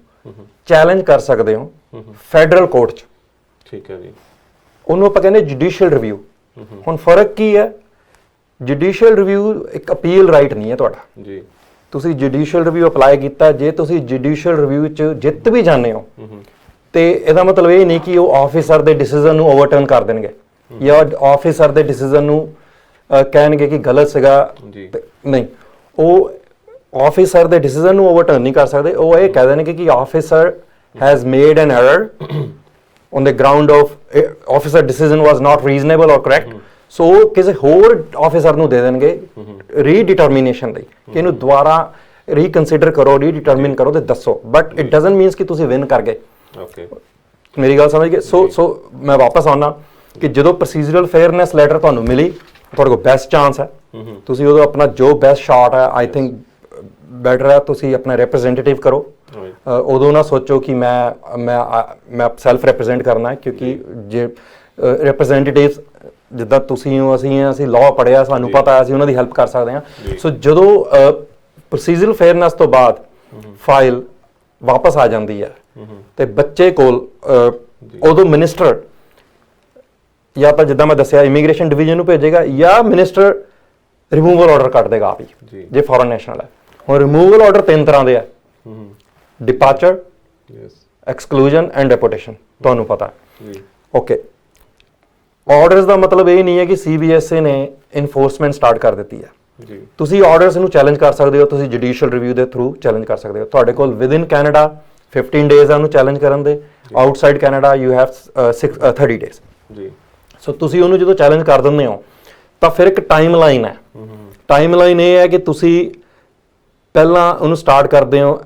ਚੈਲੰਜ ਕਰ ਸਕਦੇ ਹੋ ਫੈਡਰਲ ਕੋਰਟ 'ਚ। ਠੀਕ ਹੈ ਜੀ, ਉਹਨੂੰ ਆਪਾਂ ਕਹਿੰਦੇ ਜੁਡੀਸ਼ੀਅਲ ਰਿਵਿਊ। ਹੁਣ ਫਰਕ ਕੀ ਹੈ? ਜੁਡੀਸ਼ੀਅਲ ਰਿਵਿਊ ਇੱਕ ਅਪੀਲ ਰਾਈਟ ਨਹੀਂ ਹੈ ਤੁਹਾਡਾ ਜੀ। ਤੁਸੀਂ ਜੁਡੀਸ਼ੀਅਲ ਰਿਵਿਊ ਅਪਲਾਈ ਕੀਤਾ, ਜੇ ਤੁਸੀਂ ਜੁਡੀਸ਼ੀਅਲ ਰਿਵਿਊ 'ਚ ਜਿੱਤ ਵੀ ਜਾਂਦੇ ਹੋ ਤੇ ਇਹਦਾ ਮਤਲਬ ਇਹ ਨਹੀਂ ਕਿ ਉਹ ਆਫੀਸਰ ਦੇ ਡਿਸੀਜਨ ਨੂੰ ਓਵਰਟਰਨ ਕਰ ਦੇਣਗੇ ਜਾਂ ਆਫੀਸਰ ਦੇ ਡਿਸੀਜਨ ਨੂੰ ਕਹਿਣਗੇ ਕਿ ਗਲਤ ਸੀਗਾ। ਨਹੀਂ, ਉਹ ਆਫਿਸਰ ਦੇ ਡਿਸੀਜਨ ਨੂੰ ਓਵਰਟਰਨ ਨਹੀਂ ਕਰ ਸਕਦੇ। ਉਹ ਇਹ ਕਹਿ ਦੇਣਗੇ ਕਿ officer has made N error on the ground of officer decision was not reasonable ਔਰ ਕਰੈਕਟ। ਸੋ ਕਿਸੇ ਹੋਰ ਆਫਿਸਰ ਨੂੰ ਦੇ ਦੇਣਗੇ ਰੀਡਿਟਰਮੀਨੇਸ਼ਨ ਲਈ ਕਿ ਇਹਨੂੰ ਦੁਬਾਰਾ ਰੀਕਨਸੀਡਰ ਕਰੋ, ਰੀਡਿਟਰਮਿਨ ਕਰੋ ਤੇ ਦੱਸੋ। ਬਟ ਇਟ ਡਜ਼ਨਟ ਮੀਨਸ ਕਿ ਤੁਸੀਂ ਵਿਨ ਕਰ ਗਏ। ਓਕੇ, ਮੇਰੀ ਗੱਲ ਸਮਝ ਗਏ। ਸੋ ਮੈਂ ਵਾਪਸ ਆਉਣਾ ਕਿ ਜਦੋਂ ਪ੍ਰੋਸੀਜਰਲ ਫੇਅਰਨੈਸ ਲੈਟਰ ਤੁਹਾਨੂੰ ਮਿਲੀ, ਤੁਹਾਡੇ ਕੋਲ ਬੈਸਟ ਚਾਂਸ ਹੈ, ਤੁਸੀਂ ਉਦੋਂ ਆਪਣਾ ਜੋ ਬੈਸਟ ਸ਼ਾਟ ਹੈ, ਆਈ ਥਿੰਕ ਬੈਟਰ ਹੈ ਤੁਸੀਂ ਆਪਣਾ ਰਿਪਰੈਜ਼ੈਂਟੇਟਿਵ ਕਰੋ। ਉਦੋਂ ਨਾ ਸੋਚੋ ਕਿ ਮੈਂ ਸੈਲਫ ਰਿਪਰੈਜ਼ੈਂਟ ਕਰਨਾ ਹੈ, ਕਿਉਂਕਿ ਜੇ ਰਿਪਰੈਜ਼ੈਂਟੇਟਿਵਸ ਜਿੱਦਾਂ ਤੁਸੀਂ ਹੋ, ਅਸੀਂ ਲਾਅ ਪੜ੍ਹਿਆ, ਸਾਨੂੰ ਪਤਾ ਅਸੀਂ ਉਹਨਾਂ ਦੀ ਹੈਲਪ ਕਰ ਸਕਦੇ ਹਾਂ। ਸੋ ਜਦੋਂ ਪ੍ਰੋਸੀਜਰਲ ਫੇਅਰਨੈਸ ਤੋਂ ਬਾਅਦ ਫਾਈਲ ਵਾਪਸ ਆ ਜਾਂਦੀ ਹੈ ਤੇ ਬੱਚੇ ਕੋਲ ਉਦੋਂ ਮਿਨਿਸਟਰ ਜਾਂ ਤਾਂ ਜਿੱਦਾਂ ਮੈਂ ਦੱਸਿਆ ਇਮੀਗ੍ਰੇਸ਼ਨ ਡਿਵੀਜ਼ਨ ਨੂੰ ਭੇਜੇਗਾ ਜਾਂ ਮਿਨਿਸਟਰ ਰਿਮੂਵਲ ਆਰਡਰ ਕੱਢ ਦੇਗਾ ਆਪ ਹੀ, ਜੇ ਫੋਰਨ ਨੈਸ਼ਨਲ ਹੈ। ਹੁਣ ਰਿਮੂਵਲ ਆਰਡਰ 3 ਤਰ੍ਹਾਂ ਦੇ ਆ, ਡਿਪਾਰਚਰ, ਐਕਸਕਲੂਜਨ ਐਂਡ ਡੈਪੋਟੇਸ਼ਨ, ਤੁਹਾਨੂੰ ਪਤਾ। ਓਕੇ, ਆਰਡਰਸ ਦਾ ਮਤਲਬ ਇਹ ਨਹੀਂ ਹੈ ਕਿ CBSE ਨੇ ਇਨਫੋਰਸਮੈਂਟ ਸਟਾਰਟ ਕਰ ਦਿੱਤੀ ਹੈ। ਤੁਸੀਂ ਆਰਡਰਸ ਨੂੰ ਚੈਲੰਜ ਕਰ ਸਕਦੇ ਹੋ, ਤੁਸੀਂ ਜੁਡੀਸ਼ੀਅਲ ਰਿਵਿਊ ਦੇ ਥਰੂ ਚੈਲੰਜ ਕਰ ਸਕਦੇ ਹੋ। ਤੁਹਾਡੇ ਕੋਲ ਵਿਦਿਨ ਕੈਨੇਡਾ 15 ਡੇਜ਼ ਆ ਉਹਨੂੰ ਚੈਲੰਜ ਕਰਨ ਦੇ, outside Canada U have 30 days. ਜੀ, ਸੋ ਤੁਸੀਂ ਉਹਨੂੰ ਜਦੋਂ ਚੈਲੰਜ ਕਰ ਦਿੰਦੇ ਹੋ ਤਾਂ ਫਿਰ ਇੱਕ ਟਾਈਮ ਲਾਈਨ ਹੈ। ਟਾਈਮ ਲਾਈਨ ਇਹ ਹੈ ਕਿ ਤੁਸੀਂ ਪਹਿਲਾਂ ਉਹਨੂੰ ਸਟਾਰਟ ਕਰਦੇ ਹੋ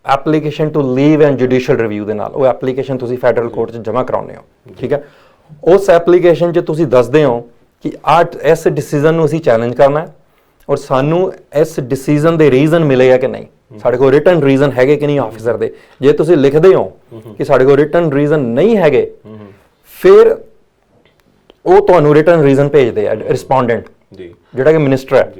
application to leave and judicial review ਦੇ ਨਾਲ। ਉਹ ਐਪਲੀਕੇਸ਼ਨ ਤੁਸੀਂ ਫੈਡਰਲ ਕੋਰਟ 'ਚ ਜਮ੍ਹਾਂ ਕਰਾਉਂਦੇ ਹੋ, ਠੀਕ ਹੈ। ਉਸ ਐਪਲੀਕੇਸ਼ਨ 'ਚ ਤੁਸੀਂ ਦੱਸਦੇ ਹੋ ਕਿ ਇਸ ਡਿਸੀਜ਼ਨ ਨੂੰ ਅਸੀਂ ਚੈਲੰਜ ਕਰਨਾ ਹੈ ਔਰ ਸਾਨੂੰ ਇਸ ਡਿਸੀਜ਼ਨ ਦੇ ਰੀਜ਼ਨ ਮਿਲੇ ਆ ਕਿ ਨਹੀਂ, ਸਾਡੇ ਕੋਲ ਰਿਟਨ ਰੀਜ਼ਨ ਹੈਗੇ ਕਿ ਨਹੀਂ ਆਫਿਸਰ ਦੇ। ਜੇ ਤੁਸੀਂ ਲਿਖਦੇ ਹੋ ਕਿ ਸਾਡੇ ਕੋਲ ਰਿਟਨ ਰੀਜ਼ਨ ਨਹੀਂ ਹੈਗੇ, ਫਿਰ ਉਹ ਤੁਹਾਨੂੰ ਰਿਟਨ ਰੀਜ਼ਨ ਭੇਜਦੇ ਆ ਰਿਸਪੋਂਡੈਂਟ, ਜਿਹੜਾ ਕਿ ਮਿਨਿਸਟਰ ਹੈ।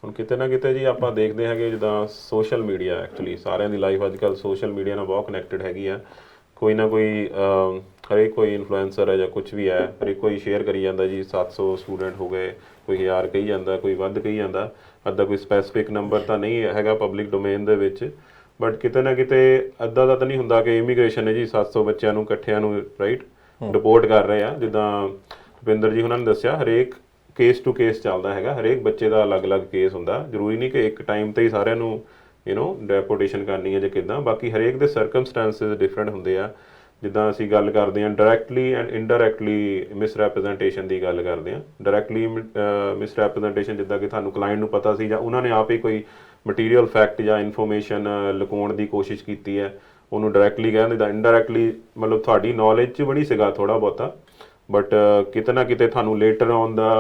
ਹੁਣ ਕਿਤੇ ਨਾ ਕਿਤੇ ਜੀ ਆਪਾਂ ਦੇਖਦੇ ਹੈਗੇ ਜਿੱਦਾਂ ਸੋਸ਼ਲ ਮੀਡੀਆ, ਐਕਚੁਅਲੀ ਸਾਰਿਆਂ ਦੀ ਲਾਈਫ ਅੱਜ ਕੱਲ੍ਹ ਸੋਸ਼ਲ ਮੀਡੀਆ ਨਾਲ ਬਹੁਤ ਕਨੈਕਟਡ ਹੈਗੀ ਆ। ਕੋਈ ਨਾ ਕੋਈ ਹਰੇਕ ਕੋਈ ਇਨਫਲੂਐਂਸਰ ਹੈ ਜਾਂ ਕੁਝ ਵੀ ਹੈ, ਹਰੇਕ ਕੋਈ ਸ਼ੇਅਰ ਕਰੀ ਜਾਂਦਾ ਜੀ 700 ਸਟੂਡੈਂਟ ਹੋ ਗਏ, ਕੋਈ 1000 ਕਹੀ ਜਾਂਦਾ, ਕੋਈ ਵੱਧ ਕਹੀ ਜਾਂਦਾ। ਅੱਧਾ ਕੋਈ ਸਪੈਸੀਫਿਕ ਨੰਬਰ ਤਾਂ ਨਹੀਂ ਹੈਗਾ ਪਬਲਿਕ ਡੋਮੇਨ ਦੇ ਵਿੱਚ, ਬਟ ਕਿਤੇ ਨਾ ਕਿਤੇ ਅੱਧਾ ਦਾ ਤਾਂ ਨਹੀਂ ਹੁੰਦਾ ਕਿ ਇਮੀਗ੍ਰੇਸ਼ਨ ਨੇ ਜੀ 700 ਬੱਚਿਆਂ ਨੂੰ ਇਕੱਠਿਆਂ ਨੂੰ ਰਾਈਟ ਡਿਪੋਰਟ ਕਰ ਰਹੇ ਆ। ਜਿੱਦਾਂ ਰੁਪਿੰਦਰ ਜੀ ਉਹਨਾਂ ਨੇ ਦੱਸਿਆ, ਹਰੇਕ ਕੇਸ ਟੂ ਕੇਸ ਚੱਲਦਾ ਹੈਗਾ, ਹਰੇਕ ਬੱਚੇ ਦਾ ਅਲੱਗ-ਅਲੱਗ ਕੇਸ ਹੁੰਦਾ। ਜ਼ਰੂਰੀ ਨਹੀਂ ਕਿ ਇੱਕ ਟਾਈਮ ਤੇ ਹੀ ਸਾਰਿਆਂ ਨੂੰ ਡੈਪੋਟੇਸ਼ਨ ਕਰਨੀ ਹੈ ਜਾਂ ਕਿੱਦਾਂ। ਬਾਕੀ ਹਰੇਕ ਦੇ ਸਰਕਮਸਟੈਂਸਿਸ ਡਿਫਰੈਂਟ ਹੁੰਦੇ ਆ। ਜਿੱਦਾਂ ਅਸੀਂ ਗੱਲ ਕਰਦੇ ਹਾਂ ਡਾਇਰੈਕਟਲੀ ਐਂਡ ਇਨਡਾਇਰੈਕਟਲੀ ਮਿਸਰੈਪ੍ਰੈਜ਼ੈਂਟੇਸ਼ਨ ਦੀ ਗੱਲ ਕਰਦੇ ਹਾਂ। ਡਾਇਰੈਕਟਲੀ ਮਿਸਰੈਪ੍ਰੈਜ਼ੈਂਟੇਸ਼ਨ ਜਿੱਦਾਂ ਕਿ ਤੁਹਾਨੂੰ ਕਲਾਇੰਟ ਨੂੰ ਪਤਾ ਸੀ ਜਾਂ ਉਹਨਾਂ ਨੇ ਆਪ ਹੀ ਕੋਈ ਮਟੀਰੀਅਲ ਫੈਕਟ ਜਾਂ ਇਨਫੋਰਮੇਸ਼ਨ ਲੁਕਾਉਣ ਦੀ ਕੋਸ਼ਿਸ਼ ਕੀਤੀ ਹੈ, ਉਹਨੂੰ ਡਾਇਰੈਕਟਲੀ ਕਹਿੰਦੇ। ਤਾਂ ਇਨਡਾਇਰੈਕਟਲੀ ਮਤਲਬ ਤੁਹਾਡੀ ਨੌਲੇਜ 'ਚ ਬਣੀ ਸੀਗਾ ਥੋੜ੍ਹਾ ਬਹੁਤਾ, ਬਟ ਕਿਤੇ ਨਾ ਕਿਤੇ ਤੁਹਾਨੂੰ ਲੇਟਰ ਆਨ ਦਾ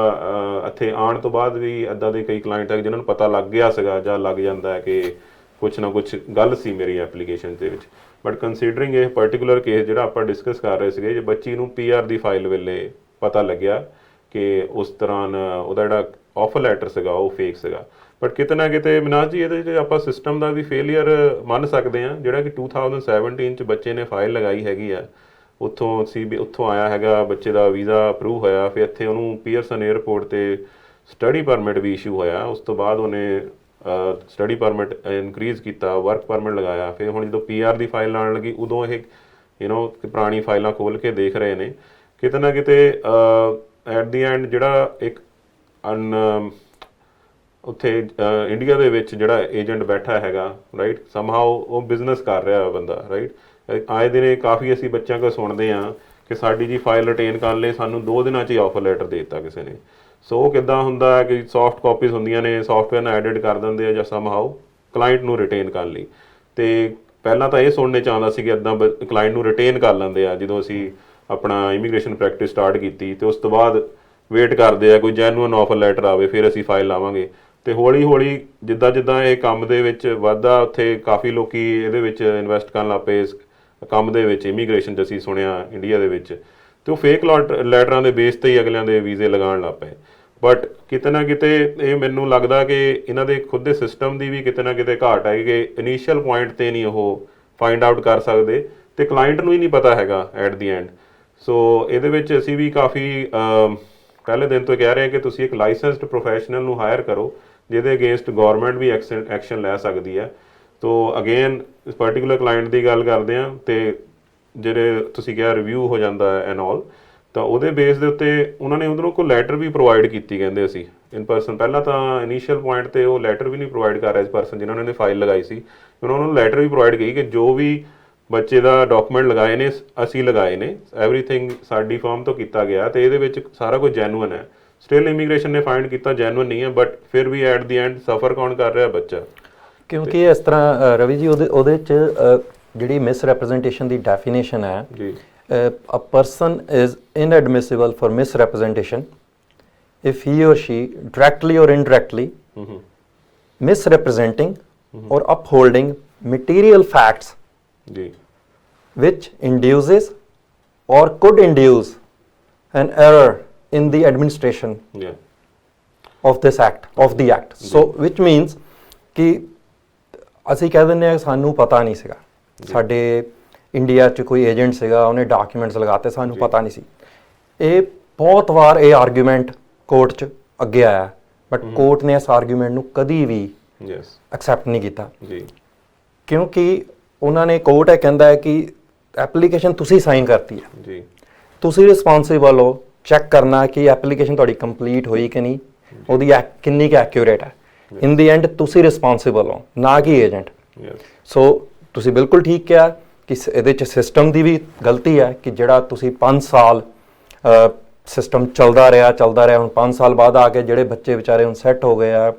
ਇੱਥੇ ਆਉਣ ਤੋਂ ਬਾਅਦ ਵੀ ਇੱਦਾਂ ਦੇ ਕਈ ਕਲਾਇੰਟ ਹੈ ਜਿਨ੍ਹਾਂ ਨੂੰ ਪਤਾ ਲੱਗ ਗਿਆ ਸੀਗਾ ਜਾਂ ਲੱਗ ਜਾਂਦਾ ਹੈ ਕਿ ਕੁਛ ਨਾ ਕੁਛ ਗੱਲ ਸੀ ਮੇਰੀ ਐਪਲੀਕੇਸ਼ਨ ਦੇ ਵਿੱਚ। ਬਟ ਕੰਸੀਡਰਿੰਗ ਇਹ ਪਰਟੀਕੂਲਰ ਕੇਸ ਜਿਹੜਾ ਆਪਾਂ ਡਿਸਕਸ ਕਰ ਰਹੇ ਸੀਗੇ, ਜੇ ਬੱਚੀ ਨੂੰ PR ਦੀ ਫਾਈਲ ਵੇਲੇ ਪਤਾ ਲੱਗਿਆ ਕਿ ਉਸ ਦੌਰਾਨ ਉਹਦਾ ਜਿਹੜਾ ਆਫਰ ਲੈਟਰ ਸੀਗਾ ਉਹ ਫੇਕ ਸੀਗਾ। ਬਟ ਕਿਤੇ ਨਾ ਕਿਤੇ ਮਨਾਜ ਜੀ ਇਹਦੇ 'ਚ ਆਪਾਂ ਸਿਸਟਮ ਦਾ ਵੀ ਫੇਲੀਅਰ ਮੰਨ ਸਕਦੇ ਹਾਂ, ਜਿਹੜਾ ਕਿ 2017 'ਚ ਬੱਚੇ ਨੇ ਫਾਈਲ ਲਗਾਈ ਹੈਗੀ ਆ, ਉੱਥੋਂ ਆਇਆ ਹੈਗਾ, ਬੱਚੇ ਦਾ ਵੀਜ਼ਾ ਅਪਰੂਵ ਹੋਇਆ, ਫਿਰ ਇੱਥੇ ਉਹਨੂੰ ਪੀਅਰਸਨ 에ਅਰਪੋਰਟ ਤੇ ਸਟੱਡੀ ਪਰਮਿਟ ਵੀ ਇਸ਼ੂ ਹੋਇਆ। ਉਸ ਤੋਂ ਬਾਅਦ ਉਹਨੇ ਸਟੱਡੀ ਪਰਮਿਟ ਇਨਕਰੀਜ਼ ਕੀਤਾ, ਵਰਕ ਪਰਮਿਟ ਲਗਾਇਆ। ਫਿਰ ਹੁਣ ਜਦੋਂ PR ਦੀ ਫਾਈਲ ਆਉਣ ਲੱਗੀ, ਉਦੋਂ ਇਹ ਪੁਰਾਣੀ ਫਾਈਲਾਂ ਖੋਲ੍ਹ ਕੇ ਦੇਖ ਰਹੇ ਨੇ। ਕਿਤੇ ਨਾ ਕਿਤੇ ਐਟ ਦੀ ਐਂਡ ਜਿਹੜਾ ਇੱਕ ਉੱਥੇ ਇੰਡੀਆ ਦੇ ਵਿੱਚ ਜਿਹੜਾ ਏਜੰਟ ਬੈਠਾ ਹੈਗਾ ਰਾਈਟ, ਸਮਹਾਓ ਉਹ ਬਿਜ਼ਨਸ ਕਰ ਰਿਹਾ ਬੰਦਾ ਰਾਈਟ। ਆਏ ਦਿਨੇ ਕਾਫੀ ਅਸੀਂ ਬੱਚਿਆਂ ਕੋਲ ਸੁਣਦੇ ਹਾਂ ਕਿ ਸਾਡੀ ਜੀ ਫਾਈਲ ਰਿਟੇਨ ਕਰਨ ਲਈ ਸਾਨੂੰ 2 ਦਿਨਾਂ 'ਚ ਹੀ ਆਫਰ ਲੈਟਰ ਦੇ ਦਿੱਤਾ ਕਿਸੇ ਨੇ। ਸੋ ਉਹ ਕਿੱਦਾਂ ਹੁੰਦਾ ਹੈ ਕਿ ਸੌਫਟ ਕਾਪੀਜ਼ ਹੁੰਦੀਆਂ ਨੇ, ਸੌਫਟਵੇਅਰ ਨਾਲ ਐਡਿਟ ਕਰ ਦਿੰਦੇ ਆ ਜਾਂ ਸਮਹਾਓ ਕਲਾਇੰਟ ਨੂੰ ਰਿਟੇਨ ਕਰਨ ਲਈ। ਅਤੇ ਪਹਿਲਾਂ ਤਾਂ ਇਹ ਸੁਣਨੇ 'ਚ ਆਉਂਦਾ ਸੀ ਕਿ ਇੱਦਾਂ ਕਲਾਇੰਟ ਨੂੰ ਰਿਟੇਨ ਕਰ ਲੈਂਦੇ ਆ। ਜਦੋਂ ਅਸੀਂ ਆਪਣਾ ਇਮੀਗ੍ਰੇਸ਼ਨ ਪ੍ਰੈਕਟਿਸ ਸਟਾਰਟ ਕੀਤੀ ਅਤੇ ਉਸ ਤੋਂ ਬਾਅਦ ਵੇਟ ਕਰਦੇ ਆ ਕੋਈ ਜੈਨੂਅਨ ਆਫਰ ਲੈਟਰ ਆਵੇ, ਫਿਰ ਅਸੀਂ ਫਾਈਲ ਲਾਵਾਂਗੇ। ਅਤੇ ਹੌਲੀ ਹੌਲੀ ਜਿੱਦਾਂ ਜਿੱਦਾਂ ਇਹ ਕੰਮ ਦੇ ਵਿੱਚ ਵੱਧਦਾ, ਉੱਥੇ ਕਾਫੀ ਲੋਕੀ ਇਹਦੇ ਵਿੱਚ ਇਨਵੈਸਟ ਕਰਨ ਲੱਗ ਪਏ ਇਸ ਕੰਮ ਦੇ ਵਿੱਚ, ਇਮੀਗ੍ਰੇਸ਼ਨ 'ਚ ਅਸੀਂ ਸੁਣਿਆ ਇੰਡੀਆ ਦੇ ਵਿੱਚ। ਅਤੇ ਉਹ ਫੇਕ ਲੈਟਰਾਂ ਦੇ ਬੇਸ 'ਤੇ ਹੀ ਅਗਲਿਆਂ ਦੇ ਵੀਜ਼ੇ ਲਗਾਉਣ ਲੱਗ ਪਏ। ਬਟ ਕਿਤੇ ਨਾ ਕਿਤੇ ਇਹ ਮੈਨੂੰ ਲੱਗਦਾ ਕਿ ਇਹਨਾਂ ਦੇ ਖੁਦ ਦੇ ਸਿਸਟਮ ਦੀ ਵੀ ਕਿਤੇ ਨਾ ਕਿਤੇ ਘਾਟ ਹੈ ਕਿ ਇਨੀਸ਼ੀਅਲ ਪੁਆਇੰਟ 'ਤੇ ਨਹੀਂ ਉਹ ਫਾਈਂਡ ਆਊਟ ਕਰ ਸਕਦੇ ਅਤੇ ਕਲਾਇੰਟ ਨੂੰ ਹੀ ਨਹੀਂ ਪਤਾ ਹੈਗਾ ਐਟ ਦੀ ਐਂਡ। ਸੋ ਇਹਦੇ ਵਿੱਚ ਅਸੀਂ ਵੀ ਕਾਫੀ ਪਹਿਲੇ ਦਿਨ ਤੋਂ ਕਹਿ ਰਹੇ ਹਾਂ ਕਿ ਤੁਸੀਂ ਇੱਕ ਲਾਇਸੈਂਸਡ ਪ੍ਰੋਫੈਸ਼ਨਲ ਨੂੰ ਹਾਇਰ ਕਰੋ, ਜਿਹਦੇ ਅਗੇਂਸਟ ਗੌਰਮੈਂਟ ਵੀ ਐਕਸ਼ਨ ਲੈ ਸਕਦੀ ਹੈ। ਤੋ ਅਗੇਨ ਇਸ ਪਰਟੀਕੂਲਰ ਕਲਾਇੰਟ ਦੀ ਗੱਲ ਕਰਦੇ ਹਾਂ ਅਤੇ ਜਿਹੜੇ ਤੁਸੀਂ ਕਿਹਾ ਰਿਵਿਊ ਹੋ ਜਾਂਦਾ ਐਂਡ ਆਲ, ਤਾਂ ਉਹਦੇ ਬੇਸ ਦੇ ਉੱਤੇ ਉਹਨਾਂ ਨੇ ਉਧਰੋਂ ਕੋਈ ਲੈਟਰ ਵੀ ਪ੍ਰੋਵਾਈਡ ਕੀਤੀ ਕਹਿੰਦੇ ਅਸੀਂ ਇਨ ਪਰਸਨ ਪਹਿਲਾਂ ਤਾਂ ਇਨੀਸ਼ੀਅਲ ਪੁਆਇੰਟ ਤੇ ਉਹ ਲੈਟਰ ਵੀ ਨਹੀਂ ਪ੍ਰੋਵਾਈਡ ਕਰ ਰਿਹਾ ਇਸ ਪਰਸਨ ਜਿਨ੍ਹਾਂ ਨੇ ਫਾਈਲ ਲਗਾਈ ਸੀ, ਉਹਨਾਂ ਨੂੰ ਲੈਟਰ ਵੀ ਪ੍ਰੋਵਾਈਡ ਕੀਤੀ ਕਿ ਜੋ ਵੀ ਬੱਚੇ ਦਾ ਡਾਕੂਮੈਂਟ ਲਗਾਏ ਨੇ ਅਸੀਂ ਲਗਾਏ ਨੇ, ਐਵਰੀਥਿੰਗ ਸਾਡੀ ਫਰਮ ਤੋਂ ਕੀਤਾ ਗਿਆ ਤੇ ਇਹਦੇ ਵਿੱਚ ਸਾਰਾ ਕੁਝ ਜੈਨੂਅਨ ਹੈ। ਸਟਿਲ ਇਮੀਗ੍ਰੇਸ਼ਨ ਨੇ ਫਾਈਂਡ ਕੀਤਾ ਜੈਨੂਅਨ ਨਹੀਂ ਹੈ, ਬਟ ਫਿਰ ਵੀ ਐਟ ਦੀ ਐਂਡ ਸਫਰ ਕੌਣ ਕਰ ਰਿਹਾ? ਬੱਚਾ। ਕਿਉਂਕਿ ਇਸ ਤਰ੍ਹਾਂ ਰਵੀ ਜੀ ਉਹਦੇ 'ਚ ਜਿਹੜੀ ਮਿਸ ਰੈਪਰੈਜ਼ੈਂਟੇਸ਼ਨ ਦੀ ਡੈਫੀਨੇਸ਼ਨ ਹੈ ਜੀ, a person is inadmissible for misrepresentation if he or she directly or indirectly misrepresenting or upholding material facts ji, which induces or could induce an error in the administration yeah, of this act, of the act. So which means ਕਿ ਅਸੀਂ ਕਹਿ ਦਿੰਦੇ ਹਾਂ ਸਾਨੂੰ ਪਤਾ ਨਹੀਂ ਸੀਗਾ, ਸਾਡੇ ਇੰਡੀਆ 'ਚ ਕੋਈ ਏਜੰਟ ਸੀਗਾ ਉਹਨੇ ਡਾਕੂਮੈਂਟਸ ਲਗਾਤੇ, ਸਾਨੂੰ ਪਤਾ ਨਹੀਂ ਸੀ। ਇਹ ਬਹੁਤ ਵਾਰ ਇਹ ਆਰਗੂਮੈਂਟ ਕੋਰਟ 'ਚ ਅੱਗੇ ਆਇਆ, ਬਟ ਕੋਰਟ ਨੇ ਇਸ ਆਰਗੂਮੈਂਟ ਨੂੰ ਕਦੀ ਵੀ yes, ਐਕਸੈਪਟ ਨਹੀਂ ਕੀਤਾ ਜੀ, ਕਿਉਂਕਿ ਉਹਨਾਂ ਨੇ ਕੋਰਟ ਇਹ ਕਹਿੰਦਾ ਹੈ ਕਿ ਐਪਲੀਕੇਸ਼ਨ ਤੁਸੀਂ ਸਾਈਨ ਕਰਤੀ ਹੈ, ਜੀ, ਤੁਸੀਂ ਰਿਸਪੌਂਸਿਬਲ ਹੋ ਚੈੱਕ ਕਰਨਾ ਕਿ ਐਪਲੀਕੇਸ਼ਨ ਤੁਹਾਡੀ ਕੰਪਲੀਟ ਹੋਈ ਕਿ ਨਹੀਂ, ਉਹਦੀ ਕਿੰਨੀ ਕੁ ਐਕਿਊਰੇਟ ਹੈ। ਇਨ ਦੀ ਐਂਡ ਤੁਸੀਂ ਰਿਸਪੌਂਸਿਬਲ ਹੋ, ਨਾ ਕਿ ਏਜੰਟ। yes, ਸੋ ਤੁਸੀਂ ਬਿਲਕੁਲ ਠੀਕ ਕਿਹਾ ਕਿ ਇਹਦੇ 'ਚ ਸਿਸਟਮ ਦੀ ਵੀ ਗਲਤੀ ਹੈ ਕਿ ਜਿਹੜਾ ਤੁਸੀਂ 5 ਸਾਲ ਸਿਸਟਮ ਚੱਲਦਾ ਰਿਹਾ ਹੁਣ 5 ਸਾਲ ਬਾਅਦ ਆ ਕੇ ਜਿਹੜੇ ਬੱਚੇ ਵਿਚਾਰੇ ਹੁਣ ਸੈੱਟ ਹੋ ਗਏ ਆ,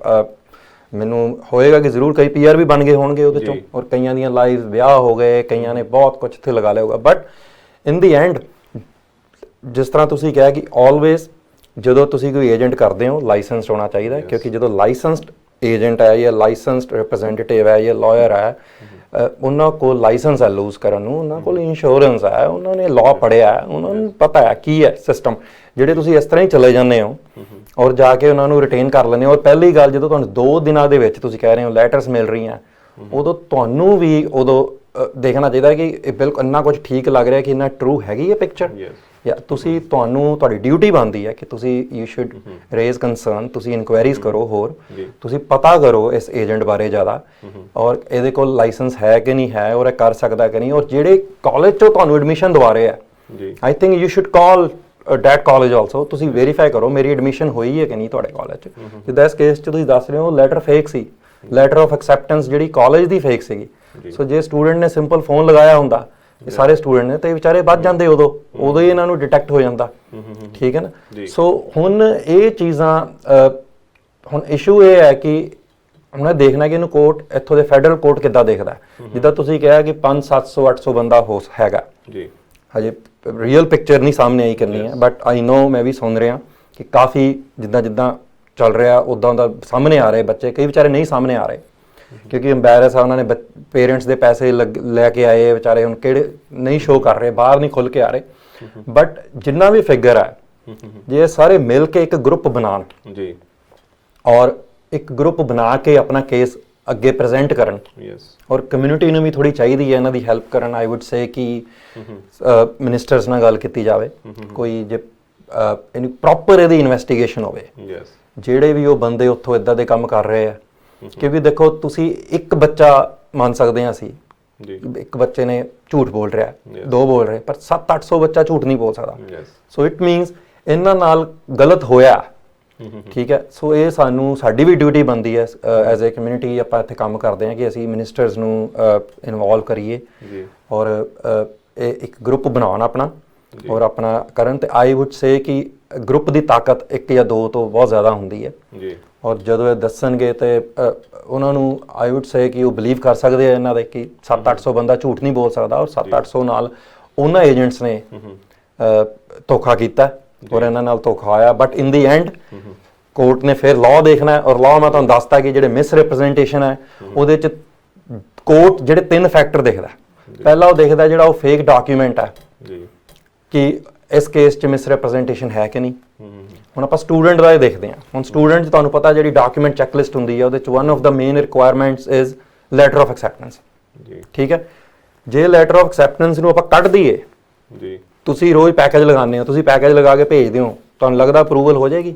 ਮੈਨੂੰ ਹੋਏਗਾ ਕਿ ਜ਼ਰੂਰ ਕਈ ਪੀਆਰ ਵੀ ਬਣ ਗਏ ਹੋਣਗੇ ਉਹਦੇ ਚੋਂ, ਔਰ ਕਈਆਂ ਦੀਆਂ ਲਾਈਵ ਵਿਆਹ ਹੋ ਗਏ, ਕਈਆਂ ਨੇ ਬਹੁਤ ਕੁਝ ਇੱਥੇ ਲਗਾ ਲਿਆ ਹੋਊਗਾ, ਬਟ ਇਨ ਦੀ ਐਂਡ ਜਿਸ ਤਰ੍ਹਾਂ ਤੁਸੀਂ ਕਿਹਾ ਕਿ ਆਲਵੇਜ਼ ਜਦੋਂ ਤੁਸੀਂ ਕੋਈ ਏਜੰਟ ਕਰਦੇ ਹੋ ਲਾਇਸੈਂਸਡ ਹੋਣਾ ਚਾਹੀਦਾ, ਕਿਉਂਕਿ ਜਦੋਂ ਲਾਇਸੈਂਸਡ ਏਜੰਟ ਹੈ ਜਾਂ ਲਾਇਸੈਂਸਡ ਰਿਪਰੈਜ਼ੈਂਟੇਟਿਵ ਹੈ ਜਾਂ ਲਾਇਰ ਹੈ, ਉਹਨਾਂ ਕੋਲ ਲਾਇਸੈਂਸ ਹੈ ਲੂਜ਼ ਕਰਨ ਨੂੰ, ਉਹਨਾਂ ਕੋਲ ਇੰਸ਼ੋਰੈਂਸ ਹੈ, ਉਹਨਾਂ ਨੇ ਲਾਅ ਪੜ੍ਹਿਆ, ਉਹਨਾਂ ਨੂੰ ਪਤਾ ਹੈ ਕੀ ਹੈ ਸਿਸਟਮ। ਜਿਹੜੇ ਤੁਸੀਂ ਇਸ ਤਰ੍ਹਾਂ ਹੀ ਚਲੇ ਜਾਂਦੇ ਹੋ ਔਰ ਜਾ ਕੇ ਉਹਨਾਂ ਨੂੰ ਰਿਟੇਨ ਕਰ ਲੈਂਦੇ ਹੋ, ਔਰ ਪਹਿਲੀ ਗੱਲ ਜਦੋਂ ਤੁਹਾਨੂੰ 2 ਦਿਨਾਂ ਦੇ ਵਿੱਚ ਤੁਸੀਂ ਕਹਿ ਰਹੇ ਹੋ ਲੈਟਰਸ ਮਿਲ ਰਹੀਆਂ, ਉਦੋਂ ਤੁਹਾਨੂੰ ਵੀ ਉਦੋਂ ਦੇਖਣਾ ਚਾਹੀਦਾ ਕਿ ਇਹ ਬਿਲਕੁਲ ਇੰਨਾ ਕੁਝ ਠੀਕ ਲੱਗ ਰਿਹਾ ਕਿ ਇੰਨਾ ਟਰੂ ਹੈਗੀ ਹੈ ਪਿਕਚਰ, ਜਾਂ ਤੁਸੀਂ ਤੁਹਾਡੀ ਡਿਊਟੀ ਬਣਦੀ ਹੈ ਕਿ ਤੁਸੀਂ ਯੂ ਸ਼ੁੱਡ ਰੇਜ਼ ਕੰਸਰਨ, ਤੁਸੀਂ ਇਨਕੁਆਇਰੀਜ਼ ਕਰੋ, ਹੋਰ ਤੁਸੀਂ ਪਤਾ ਕਰੋ ਇਸ ਏਜੰਟ ਬਾਰੇ ਜ਼ਿਆਦਾ, ਔਰ ਇਹਦੇ ਕੋਲ ਲਾਇਸੈਂਸ ਹੈ ਕਿ ਨਹੀਂ ਹੈ, ਔਰ ਇਹ ਕਰ ਸਕਦਾ ਕਿ ਨਹੀਂ, ਔਰ ਜਿਹੜੇ ਕਾਲਜ 'ਚੋਂ ਤੁਹਾਨੂੰ ਐਡਮਿਸ਼ਨ ਦਵਾ ਹੈ I think you should call that college also, ਤੁਸੀਂ ਵੈਰੀਫਾਈ ਕਰੋ ਮੇਰੀ ਐਡਮਿਸ਼ਨ ਹੋਈ ਹੈ ਕਿ ਨਹੀਂ ਤੁਹਾਡੇ ਕਾਲਜ 'ਚ। ਜਿੱਦਾਂ ਇਸ ਕੇਸ 'ਚ ਤੁਸੀਂ ਦੱਸ ਰਹੇ ਹੋ letter fake C, letter of acceptance ਜਿਹੜੀ ਕਾਲਜ ਦੀ ਫੇਕ ਸੀਗੀ। ਸੋ ਜੇ ਸਟੂਡੈਂਟ ਨੇ ਸਿੰਪਲ ਫੋਨ ਲਗਾਇਆ ਹੁੰਦਾ, ਇਹ ਸਾਰੇ ਸਟੂਡੈਂਟ ਨੇ, ਤੇ ਵਿਚਾਰੇ ਵੱਧ ਜਾਂਦੇ ਉਦੋਂ ਹੀ ਇਹਨਾਂ ਨੂੰ ਡਿਟੈਕਟ ਹੋ ਜਾਂਦਾ, ਠੀਕ ਹੈ ਨਾ। ਸੋ ਹੁਣ ਇਹ ਚੀਜ਼ਾਂ ਹੁਣ ਇਸ਼ੂ ਇਹ ਹੈ ਕਿ ਹੁਣ ਦੇਖਣਾ ਕਿ ਇਹਨੂੰ ਕੋਰਟ ਇੱਥੋਂ ਦੇ ਫੈਡਰਲ ਕੋਰਟ ਕਿੱਦਾਂ ਦੇਖਦਾ। ਜਿੱਦਾਂ ਤੁਸੀਂ ਕਿਹਾ ਕਿ 500 700 800 ਬੰਦਾ ਹੈਗਾ ਜੀ, ਹਜੇ ਰੀਅਲ ਪਿਕਚਰ ਨਹੀਂ ਸਾਹਮਣੇ ਆਈ ਕਰਨੀ ਹੈ, ਬਟ ਆਈ ਨੋ ਮੈਂ ਵੀ ਸੁਣ ਰਿਹਾ ਕਿ ਕਾਫੀ ਜਿੱਦਾਂ ਚੱਲ ਰਿਹਾ ਉੱਦਾਂ ਦਾ ਸਾਹਮਣੇ ਆ ਰਹੇ ਬੱਚੇ, ਕਈ ਵਿਚਾਰੇ ਨਹੀਂ ਸਾਹਮਣੇ ਆ ਰਹੇ ਕਿਉਂਕਿ ਅੰਬੈਰਸ ਆ, ਉਹਨਾਂ ਨੇ ਪੇਰੈਂਟਸ ਦੇ ਪੈਸੇ ਲੈ ਕੇ ਆਏ ਵਿਚਾਰੇ, ਹੁਣ ਕਿਹੜੇ ਨਹੀਂ ਸ਼ੋਅ ਕਰ ਰਹੇ, ਬਾਹਰ ਨਹੀਂ ਖੁੱਲ ਕੇ ਆ ਰਹੇ, ਬਟ ਜਿੰਨਾ ਵੀ ਫਿਗਰ ਹੈ ਜੇ ਸਾਰੇ ਮਿਲ ਕੇ ਇੱਕ ਗਰੁੱਪ ਬਣਾਉਣ ਜੀ, ਔਰ ਇੱਕ ਗਰੁੱਪ ਬਣਾ ਕੇ ਆਪਣਾ ਕੇਸ ਅੱਗੇ ਪ੍ਰੈਜ਼ੈਂਟ ਕਰਨ, ਔਰ ਕਮਿਊਨਿਟੀ ਨੂੰ ਵੀ ਥੋੜੀ ਚਾਹੀਦੀ ਹੈ ਇਹਨਾਂ ਦੀ ਹੈਲਪ ਕਰਨ। ਆਈ ਵੁੱਡ ਸੇ ਕਿ ਮਿਨਿਸਟਰਸ ਨਾਲ ਗੱਲ ਕੀਤੀ ਜਾਵੇ, ਕੋਈ ਜੇ ਇਹਨੂੰ ਪ੍ਰੋਪਰ ਇਹਦੀ ਇਨਵੈਸਟੀਗੇਸ਼ਨ ਹੋਵੇ, ਜਿਹੜੇ ਵੀ ਉਹ ਬੰਦੇ ਉੱਥੋਂ ਇਦਾਂ ਦੇ ਕੰਮ ਕਰ ਰਹੇ ਆ, ਕਿਉਂਕਿ ਦੇਖੋ ਤੁਸੀਂ ਇੱਕ ਬੱਚਾ ਮੰਨ ਸਕਦੇ ਹਾਂ ਅਸੀਂ, ਇੱਕ ਬੱਚੇ ਨੇ ਝੂਠ ਬੋਲ ਰਿਹਾ, 2 ਬੋਲ ਰਹੇ, ਪਰ 700-800 ਬੱਚਾ ਝੂਠ ਨਹੀਂ ਬੋਲ ਸਕਦਾ। ਸੋ ਇਟ ਮੀਨਸ ਇਹਨਾਂ ਨਾਲ ਗਲਤ ਹੋਇਆ, ਠੀਕ ਹੈ। ਸੋ ਇਹ ਸਾਡੀ ਵੀ ਡਿਊਟੀ ਬਣਦੀ ਹੈ ਐਜ਼ ਏ ਕਮਿਊਨਿਟੀ, ਆਪਾਂ ਇੱਥੇ ਕੰਮ ਕਰਦੇ ਹਾਂ ਕਿ ਅਸੀਂ ਮਿਨਿਸਟਰਸ ਨੂੰ ਇਨਵੋਲਵ ਕਰੀਏ ਔਰ ਇਹ ਇੱਕ ਗਰੁੱਪ ਬਣਾਉਣ ਆਪਣਾ ਔਰ ਆਪਣਾ ਕਰਨ। ਤੇ ਆਈ ਵੁੱਡ ਸੇ ਕਿ ਗਰੁੱਪ ਦੀ ਤਾਕਤ 1 ਜਾਂ 2 ਤੋਂ ਬਹੁਤ ਜ਼ਿਆਦਾ ਹੁੰਦੀ ਹੈ, ਔਰ ਜਦੋਂ ਇਹ ਦੱਸਣਗੇ ਤੇ ਉਹਨਾਂ ਨੂੰ ਆਈ ਵੁੱਡ ਸੇ ਕਿ ਉਹ ਬਿਲੀਵ ਕਰ ਸਕਦੇ ਆ ਇਹਨਾਂ ਦੇ ਕਿ 700-800 ਬੰਦਾ ਝੂਠ ਨਹੀਂ ਬੋਲ ਸਕਦਾ, ਔਰ 700-800 ਨਾਲ ਉਹਨਾਂ ਏਜੰਟਸ ਨੇ ਧੋਖਾ ਕੀਤਾ ਔਰ ਇਹਨਾਂ ਨਾਲ ਧੋਖਾ ਆਇਆ। But in the and court ਨੇ ਫਿਰ ਲਾਅ ਦੇਖਣਾ ਹੈ, ਔਰ ਲਾਅ ਮੈਂ ਤੁਹਾਨੂੰ ਦੱਸਤਾ ਕਿ ਜਿਹੜੇ ਮਿਸ ਰਿਪਰੈਜ਼ੈਂਟੇਸ਼ਨ ਹੈ ਉਹਦੇ 'ਚ ਕੋਰਟ ਜਿਹੜੇ 3 ਫੈਕਟਰ ਦੇਖਦਾ। ਪਹਿਲਾ ਉਹ ਦੇਖਦਾ ਜਿਹੜਾ ਉਹ ਫੇਕ ਡਾਕੂਮੈਂਟ ਹੈ ਕਿ ਇਸ ਕੇਸ 'ਚ ਮਿਸ ਰਿਪਰੈਜ਼ੈਂਟੇਸ਼ਨ ਹੈ ਕਿ ਨਹੀਂ। ਹੁਣ ਆਪਾਂ ਸਟੂਡੈਂਟ ਦਾ ਇਹ ਦੇਖਦੇ ਹਾਂ। ਹੁਣ ਸਟੂਡੈਂਟ 'ਚ ਤੁਹਾਨੂੰ ਪਤਾ ਜਿਹੜੀ ਡਾਕੂਮੈਂਟ ਚੈੱਕਲਿਸਟ ਹੁੰਦੀ ਹੈ ਉਹਦੇ 'ਚ one of the main requirements is letter of acceptance, ਠੀਕ ਹੈ। ਜੇ ਲੈਟਰ ਆਫ ਐਕਸੈਪਟੈਂਸ ਨੂੰ ਆਪਾਂ ਕੱਢ ਦਈਏ, ਤੁਸੀਂ ਰੋਜ਼ ਪੈਕੇਜ ਲਗਾਉਂਦੇ ਹੋ, ਤੁਸੀਂ ਪੈਕੇਜ ਲਗਾ ਕੇ ਭੇਜਦੇ ਹੋ, ਤੁਹਾਨੂੰ ਲੱਗਦਾ ਅਪਰੂਵਲ ਹੋ ਜਾਏਗੀ?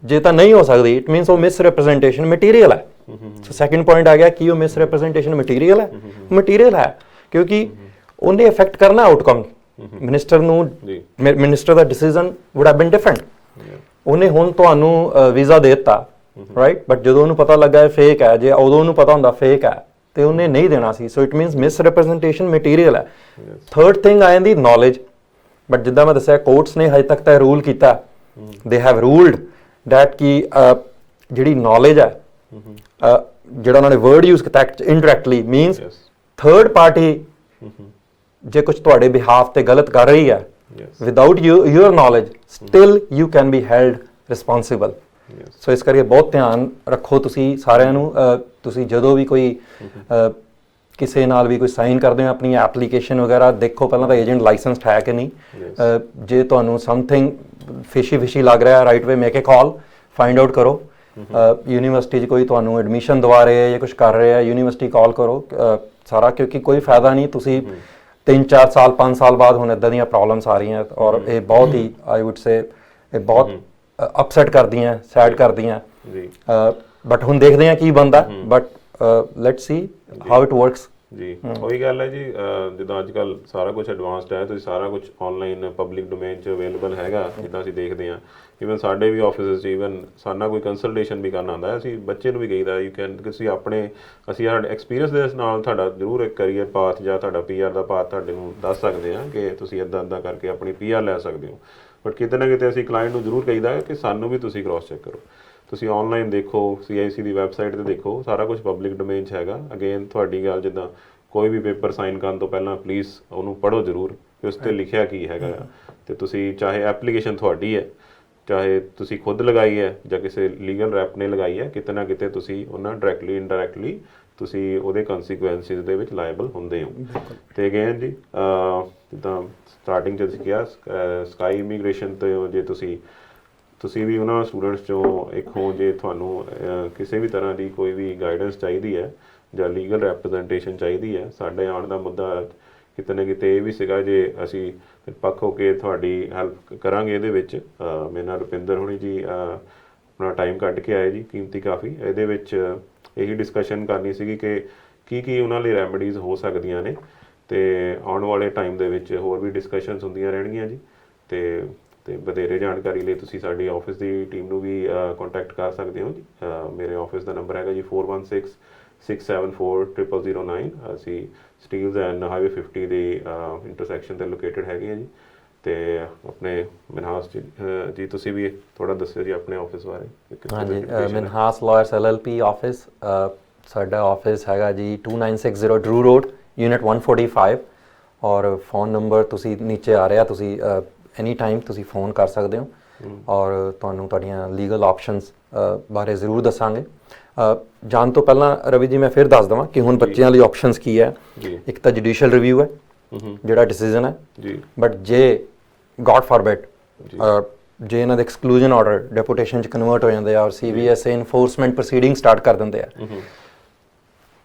ਜੇ ਤਾਂ ਨਹੀਂ ਹੋ ਸਕਦੀ, ਇਟ ਮੀਨਸ ਉਹ ਮਿਸ ਰਿਪਰੈਜ਼ੈਂਟੇਸ਼ਨ ਮਟੀਰੀਅਲ ਹੈ। ਸੋ ਸੈਕੰਡ ਪੁਆਇੰਟ ਆ ਗਿਆ ਕਿ ਉਹ ਮਿਸ ਰਿਪਰੈਜ਼ੈਂਟੇਸ਼ਨ ਮਟੀਰੀਅਲ ਹੈ। ਮਟੀਰੀਅਲ ਹੈ ਕਿਉਂਕਿ ਉਹਨੇ ਇਫੈਕਟ ਕਰਨਾ outcome. Minister the decision wood have been different. ਉਹਨੇ ਹੁਣ ਤੁਹਾਨੂੰ ਵੀਜ਼ਾ ਦੇ ਦਿੱਤਾ ਰਾਈਟ, ਬਟ ਜਦੋਂ ਉਹਨੂੰ ਪਤਾ ਲੱਗਾ ਇਹ ਫੇਕ ਹੈ, ਜੇ ਉਦੋਂ ਉਹਨੂੰ ਪਤਾ ਹੁੰਦਾ ਫੇਕ ਹੈ ਤੇ ਉਹਨੇ ਨਹੀਂ ਦੇਣਾ ਸੀ। So it means misrepresentation material ਹੈ। ਥਰਡ ਥਿੰਗ ਆ ਜਾਂਦੀ ਨੌਲੇਜ, ਬਟ ਜਿੱਦਾਂ ਮੈਂ ਦੱਸਿਆ ਕੋਰਟਸ ਨੇ ਹਜੇ ਤੱਕ ਤਾਂ ਰੂਲ ਕੀਤਾ, ਦੇ ਹੈਵ ਰੂਲਡ ਡੈਟ ਕਿ ਜਿਹੜੀ ਨੌਲੇਜ ਹੈ, ਜਿਹੜਾ ਉਹਨਾਂ ਨੇ ਵਰਡ ਯੂਜ਼ ਕੀਤਾ ਇਨਡਾਇਰੈਕਟਲੀ ਮੀਨਸ ਥਰਡ ਪਾਰਟੀ ਜੇ ਕੁਝ ਤੁਹਾਡੇ ਬਿਹਾਫ ਤੇ ਗਲਤ ਕਰ ਰਹੀ ਹੈ without your knowledge still you can be held responsible. So ਇਸ ਕਰਕੇ ਬਹੁਤ ਧਿਆਨ ਰੱਖੋ ਤੁਸੀਂ ਸਾਰਿਆਂ ਨੂੰ। ਤੁਸੀਂ ਜਦੋਂ ਵੀ ਕੋਈ ਕਿਸੇ ਨਾਲ ਵੀ ਕੋਈ ਸਾਈਨ ਕਰਦੇ ਹੋ ਆਪਣੀ ਐਪਲੀਕੇਸ਼ਨ ਵਗੈਰਾ, ਦੇਖੋ ਪਹਿਲਾਂ ਤਾਂ ਏਜੰਟ ਲਾਇਸੈਂਸਡ ਹੈ ਕਿ ਨਹੀਂ। ਜੇ ਤੁਹਾਨੂੰ ਸਮਥਿੰਗ ਫਿਸ਼ੀ ਲੱਗ ਰਿਹਾ ਰਾਈਟ ਵੇ ਮੇਕ ਏ ਕਾਲ, ਫਾਈਂਡ ਆਊਟ ਕਰੋ। ਯੂਨੀਵਰਸਿਟੀ 'ਚ ਕੋਈ ਤੁਹਾਨੂੰ ਐਡਮਿਸ਼ਨ ਦਵਾ ਰਹੇ ਹੈ ਜਾਂ ਕੁਝ ਕਰ ਰਹੇ ਹੈ, ਯੂਨੀਵਰਸਿਟੀ ਕਾਲ ਕਰੋ ਸਾਰਾ, ਕਿਉਂਕਿ ਕੋਈ ਫਾਇਦਾ ਨਹੀਂ ਤੁਸੀਂ 3-4 ਸਾਲ 5 ਸਾਲ ਬਾਅਦ ਹੁਣ ਇੱਦਾਂ ਦੀਆਂ ਪ੍ਰੋਬਲਮਸ ਆ ਰਹੀਆਂ ਔਰ ਇਹ ਬਹੁਤ ਹੀ ਆਈ ਵੁੱਡ ਸੇ ਇਹ ਬਹੁਤ ਅਪਸੈਟ ਕਰਦੀਆਂ, ਸੈਡ ਕਰਦੀਆਂ। ਬਟ ਹੁਣ ਦੇਖਦੇ ਹਾਂ ਕੀ ਬਣਦਾ, but let's see how it works. ਜੀ ਉਹੀ ਗੱਲ ਹੈ ਜੀ, ਜਿੱਦਾਂ ਅੱਜ ਕੱਲ੍ਹ ਸਾਰਾ ਕੁਝ ਐਡਵਾਂਸਡ ਹੈ, ਤੁਸੀਂ ਸਾਰਾ ਕੁਝ ਆਨਲਾਈਨ ਪਬਲਿਕ ਡੋਮੇਨ 'ਚ ਅਵੇਲੇਬਲ ਹੈਗਾ। ਜਿੱਦਾਂ ਅਸੀਂ ਦੇਖਦੇ ਹਾਂ ਈਵਨ ਸਾਡੇ ਵੀ ਆਫਿਸਿਸ 'ਚ ਈਵਨ ਸਾਡਾ ਕੋਈ ਕੰਸਲਟੇਸ਼ਨ ਵੀ ਕਰਨਾ ਹੁੰਦਾ ਹੈ, ਅਸੀਂ ਬੱਚੇ ਨੂੰ ਵੀ ਕਹੀਦਾ ਯੂ ਕੈਨ, ਤੁਸੀਂ ਆਪਣੇ ਅਸੀਂ ਸਾਡੇ ਐਕਸਪੀਰੀਅੰਸ ਦੇ ਨਾਲ ਤੁਹਾਡਾ ਜ਼ਰੂਰ ਇੱਕ ਕਰੀਅਰ ਪਾਥ ਜਾਂ ਤੁਹਾਡਾ PR ਦਾ ਪਾਥ ਤੁਹਾਡੇ ਨੂੰ ਦੱਸ ਸਕਦੇ ਹਾਂ ਕਿ ਤੁਸੀਂ ਇੱਦਾਂ ਕਰਕੇ ਆਪਣੀ PR ਲੈ ਸਕਦੇ ਹੋ। ਬਟ ਕਿਤੇ ਨਾ ਕਿਤੇ ਅਸੀਂ ਕਲਾਇੰਟ ਨੂੰ ਜ਼ਰੂਰ ਕਹੀਦਾ ਕਿ ਸਾਨੂੰ ਵੀ ਤੁਸੀਂ ਕ੍ਰੋਸ ਚੈੱਕ ਕਰੋ, ਤੁਸੀਂ ਆਨਲਾਈਨ ਦੇਖੋ, CIC ਦੀ ਵੈਬਸਾਈਟ 'ਤੇ ਦੇਖੋ, ਸਾਰਾ ਕੁਝ ਪਬਲਿਕ ਡੋਮੇਨ 'ਚ ਹੈਗਾ। ਅਗੇਨ ਤੁਹਾਡੀ ਗੱਲ ਜਿੱਦਾਂ ਕੋਈ ਵੀ ਪੇਪਰ ਸਾਈਨ ਕਰਨ ਤੋਂ ਪਹਿਲਾਂ ਪਲੀਜ਼ ਉਹਨੂੰ ਪੜ੍ਹੋ ਜ਼ਰੂਰ ਕਿ ਉਸ 'ਤੇ ਲਿਖਿਆ ਕੀ ਹੈਗਾ ਆ। ਅਤੇ ਤੁਸੀਂ ਚਾਹੇ ਐਪਲੀਕੇਸ਼ਨ ਤੁਹਾਡੀ ਹੈ, ਚਾਹੇ ਤੁਸੀਂ ਖੁਦ ਲਗਾਈ ਹੈ ਜਾਂ ਕਿਸੇ ਲੀਗਲ ਰੈਪ ਨੇ ਲਗਾਈ ਹੈ, ਕਿਤੇ ਨਾ ਕਿਤੇ ਤੁਸੀਂ ਉਹਨਾਂ ਡਾਇਰੈਕਟਲੀ ਇਨਡਾਇਰੈਕਟਲੀ ਤੁਸੀਂ ਉਹਦੇ ਕੰਸੀਕੁਐਂਸਿਸ ਦੇ ਵਿੱਚ ਲਾਇਬਲ ਹੁੰਦੇ ਹੋ। ਅਤੇ ਅਗੇਨ ਜੀ ਜਿੱਦਾਂ ਸਟਾਰਟਿੰਗ 'ਚ ਅਸੀਂ ਕਿਹਾ ਸਕਾਈ ਇਮੀਗ੍ਰੇਸ਼ਨ ਤੋਂ ਜੇ ਤੁਸੀਂ ਵੀ ਉਹਨਾਂ ਸਟੂਡੈਂਟਸ 'ਚੋਂ ਇੱਕ ਹੋ, ਜੇ ਤੁਹਾਨੂੰ ਕਿਸੇ ਵੀ ਤਰ੍ਹਾਂ ਦੀ ਕੋਈ ਵੀ ਗਾਈਡੈਂਸ ਚਾਹੀਦੀ ਹੈ ਜਾਂ ਲੀਗਲ ਰੈਪਰੈਜ਼ੈਂਟੇਸ਼ਨ ਚਾਹੀਦੀ ਹੈ, ਸਾਡੇ ਆਉਣ ਦਾ ਮੁੱਦਾ ਕਿਤੇ ਨਾ ਕਿਤੇ ਇਹ ਵੀ ਸੀਗਾ ਜੇ ਅਸੀਂ ਪੱਖ ਹੋ ਕੇ ਤੁਹਾਡੀ ਹੈਲਪ ਕਰਾਂਗੇ ਇਹਦੇ ਵਿੱਚ। ਮੇਰੇ ਨਾਲ ਰੁਪਿੰਦਰ ਹੋਣੀ ਜੀ ਆਪਣਾ ਟਾਈਮ ਕੱਢ ਕੇ ਆਏ ਜੀ, ਕੀਮਤੀ ਕਾਫੀ। ਇਹਦੇ ਵਿੱਚ ਇਹੀ ਡਿਸਕਸ਼ਨ ਕਰਨੀ ਸੀਗੀ ਕਿ ਕੀ ਉਹਨਾਂ ਲਈ ਰੈਮਡੀਜ਼ ਹੋ ਸਕਦੀਆਂ ਨੇ, ਅਤੇ ਆਉਣ ਵਾਲੇ ਟਾਈਮ ਦੇ ਵਿੱਚ ਹੋਰ ਵੀ ਡਿਸਕਸ਼ਨਸ ਹੁੰਦੀਆਂ ਰਹਿਣਗੀਆਂ ਜੀ। ਅਤੇ ਵਧੇਰੇ ਜਾਣਕਾਰੀ ਲਈ ਤੁਸੀਂ ਸਾਡੀ ਆਫਿਸ ਦੀ ਟੀਮ ਨੂੰ ਵੀ ਕੰਟੈਕਟ ਕਰ ਸਕਦੇ ਹੋ ਜੀ। ਮੇਰੇ ਆਫਿਸ ਦਾ ਨੰਬਰ ਹੈਗਾ ਜੀ 4166740009। ਅਸੀਂ ਸਟੀਲਜ਼ ਐਂਡ ਹਾਈਵੇ 50 ਦੀ ਇੰਟਰਸੈਕਸ਼ਨ 'ਤੇ ਲੋਕੇਟਡ ਹੈਗੇ ਆ ਜੀ। ਅਤੇ ਆਪਣੇ ਮਿਨਹਾਸ ਜੀ ਤੁਸੀਂ ਵੀ ਥੋੜ੍ਹਾ ਦੱਸਿਓ ਜੀ ਆਪਣੇ ਆਫਿਸ ਬਾਰੇ। ਹਾਂਜੀ, ਮਿਨਹਾਸ ਲਾਇਰਸ LLP ਆਫਿਸ, ਸਾਡਾ ਆਫਿਸ ਹੈਗਾ ਜੀ 2960 ਡਰੂ ਰੋਡ, ਯੂਨਿਟ 145। ਔਰ ਫੋਨ ਨੰਬਰ ਤੁਸੀਂ ਨੀਚੇ ਆ ਰਿਹਾ, ਤੁਸੀਂ ਐਨੀ ਟਾਈਮ ਤੁਸੀਂ ਫੋਨ ਕਰ ਸਕਦੇ ਹੋ ਔਰ ਤੁਹਾਨੂੰ ਤੁਹਾਡੀਆਂ ਲੀਗਲ ਆਪਸ਼ਨਸ ਬਾਰੇ ਜ਼ਰੂਰ ਦੱਸਾਂਗੇ। ਜਾਣ ਤੋਂ ਪਹਿਲਾਂ ਰਵੀ ਜੀ ਮੈਂ ਫਿਰ ਦੱਸ ਦੇਵਾਂ ਕਿ ਹੁਣ ਬੱਚਿਆਂ ਲਈ ਆਪਸ਼ਨਸ ਕੀ ਹੈ। ਇੱਕ ਤਾਂ ਜੁਡੀਸ਼ੀਅਲ ਰਿਵਿਊ ਹੈ ਜਿਹੜਾ ਡਿਸੀਜਨ ਹੈ, ਬਟ ਜੇ ਗॉड ਫॉरबिड ਜੇ ਇਹਨਾਂ ਦੇ ਐਕਸਕਲੂਜਨ ਆਰਡਰ ਡੈਪੂਟੇਸ਼ਨ 'ਚ ਕਨਵਰਟ ਹੋ ਜਾਂਦੇ ਆ ਔਰ CBSA ਇਨਫੋਰਸਮੈਂਟ ਪ੍ਰੋਸੀਡਿੰਗ ਸਟਾਰਟ ਕਰ ਦਿੰਦੇ ਆ,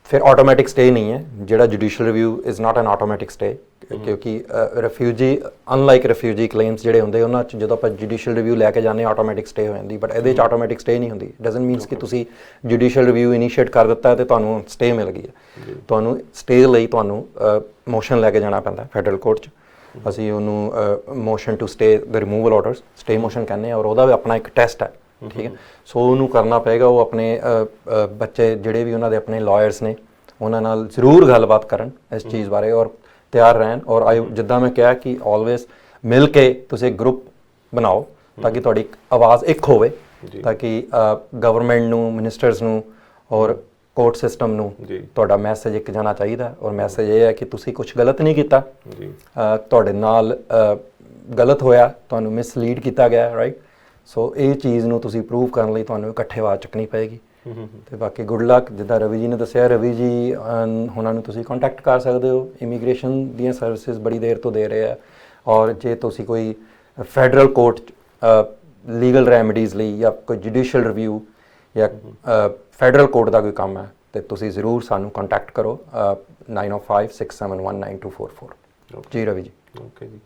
ਫਿਰ ਆਟੋਮੈਟਿਕ ਸਟੇ ਨਹੀਂ ਹੈ। ਜਿਹੜਾ judicial review is not N automatic stay, ਕਿਉਂਕਿ ਰਿਫਿਊਜੀ ਅਨਲਾਈਕ ਰਿਫਿਊਜੀ ਕਲੇਮਸ ਜਿਹੜੇ ਹੁੰਦੇ ਉਹਨਾਂ 'ਚ ਜਦੋਂ ਆਪਾਂ ਜੁਡੀਸ਼ੀਅਲ ਰਿਵਿਊ ਲੈ ਕੇ ਜਾਂਦੇ ਆਟੋਮੈਟਿਕ ਸਟੇ ਹੋ ਜਾਂਦੀ, ਬਟ ਇਹਦੇ 'ਚ ਆਟੋਮੈਟਿਕ ਸਟੇ ਨਹੀਂ ਹੁੰਦੀ। ਡਜ਼ਨਟ ਮੀਨਸ ਕਿ ਤੁਸੀਂ ਜੁਡੀਸ਼ੀਅਲ ਰਿਵਿਊ ਇਨੀਸ਼ੀਏਟ ਕਰ ਦਿੱਤਾ ਤੇ ਤੁਹਾਨੂੰ ਸਟੇ ਮਿਲ ਗਈ ਹੈ। ਤੁਹਾਨੂੰ ਸਟੇ ਲਈ ਤੁਹਾਨੂੰ ਮੋਸ਼ਨ ਲੈ ਕੇ ਜਾਣਾ ਪੈਂਦਾ ਫੈਡਰਲ ਕੋਰਟ 'ਚ। ਅਸੀਂ ਉਹਨੂੰ motion to stay the removal orders stay motion ਕਹਿੰਦੇ ਆ ਔਰ ਉਹਦਾ ਵੀ ਆਪਣਾ ਇੱਕ ਟੈਸਟ ਹੈ, ਠੀਕ ਹੈ। ਸੋ ਉਹਨੂੰ ਕਰਨਾ ਪਏਗਾ। ਉਹ ਆਪਣੇ ਬੱਚੇ ਜਿਹੜੇ ਵੀ ਉਹਨਾਂ ਦੇ ਆਪਣੇ ਲਾਇਰਸ ਨੇ ਉਹਨਾਂ ਨਾਲ ਜ਼ਰੂਰ ਗੱਲਬਾਤ ਕਰਨ ਇਸ ਚੀਜ਼ ਬਾਰੇ ਔਰ ਤਿਆਰ ਰਹਿਣ। ਔਰ ਜਿੱਦਾਂ ਮੈਂ ਕਿਹਾ ਕਿ ਆਲਵੇਜ਼ ਮਿਲ ਕੇ ਤੁਸੀਂ ਇੱਕ ਗਰੁੱਪ ਬਣਾਓ ਤਾਂ ਕਿ ਤੁਹਾਡੀ ਆਵਾਜ਼ ਇੱਕ ਹੋਵੇ, ਤਾਂ ਕਿ ਗਵਰਨਮੈਂਟ ਨੂੰ, ਮਿਨਿਸਟਰਸ ਨੂੰ ਔਰ ਕੋਰਟ ਸਿਸਟਮ ਨੂੰ ਤੁਹਾਡਾ ਮੈਸੇਜ ਇੱਕ ਜਾਣਾ ਚਾਹੀਦਾ। ਔਰ ਮੈਸੇਜ ਇਹ ਹੈ ਕਿ ਤੁਸੀਂ ਕੁਝ ਗਲਤ ਨਹੀਂ ਕੀਤਾ, ਤੁਹਾਡੇ ਨਾਲ ਗਲਤ ਹੋਇਆ, ਤੁਹਾਨੂੰ ਮਿਸਲੀਡ ਕੀਤਾ ਗਿਆ, ਰਾਈਟ। ਸੋ ਇਹ ਚੀਜ਼ ਨੂੰ ਤੁਸੀਂ ਪ੍ਰੂਵ ਕਰਨ ਲਈ ਤੁਹਾਨੂੰ ਇਕੱਠੇ ਆਵਾਜ਼ ਚੁੱਕਣੀ ਪਏਗੀ। ਤੇ ਬਾਕੀ ਗੁੱਡ ਲੱਕ। ਜਿੱਦਾਂ ਰਵੀ ਜੀ ਨੇ ਦੱਸਿਆ, ਰਵੀ ਜੀ ਉਹਨਾਂ ਨੂੰ ਤੁਸੀਂ ਕੰਟੈਕਟ ਕਰ ਸਕਦੇ ਹੋ। ਇਮੀਗ੍ਰੇਸ਼ਨ ਦੀਆਂ ਸਰਵਿਸਿਜ਼ ਬੜੀ ਦੇਰ ਤੋਂ ਦੇ ਰਹੇ ਆ ਔਰ ਜੇ ਤੁਸੀਂ ਕੋਈ ਫੈਡਰਲ ਕੋਰਟ ਲੀਗਲ ਰੈਮਡੀਜ਼ ਲਈ ਜਾਂ ਕੋਈ ਜੁਡੀਸ਼ੀਅਲ ਰਿਵਿਊ ਜਾਂ ਫੈਡਰਲ ਕੋਰਟ ਦਾ ਕੋਈ ਕੰਮ ਹੈ ਤੇ ਤੁਸੀਂ ਜ਼ਰੂਰ ਸਾਨੂੰ ਕੰਟੈਕਟ ਕਰੋ 9056719244। ਜੀ ਰਵੀ ਜੀ। ਓਕੇ ਜੀ।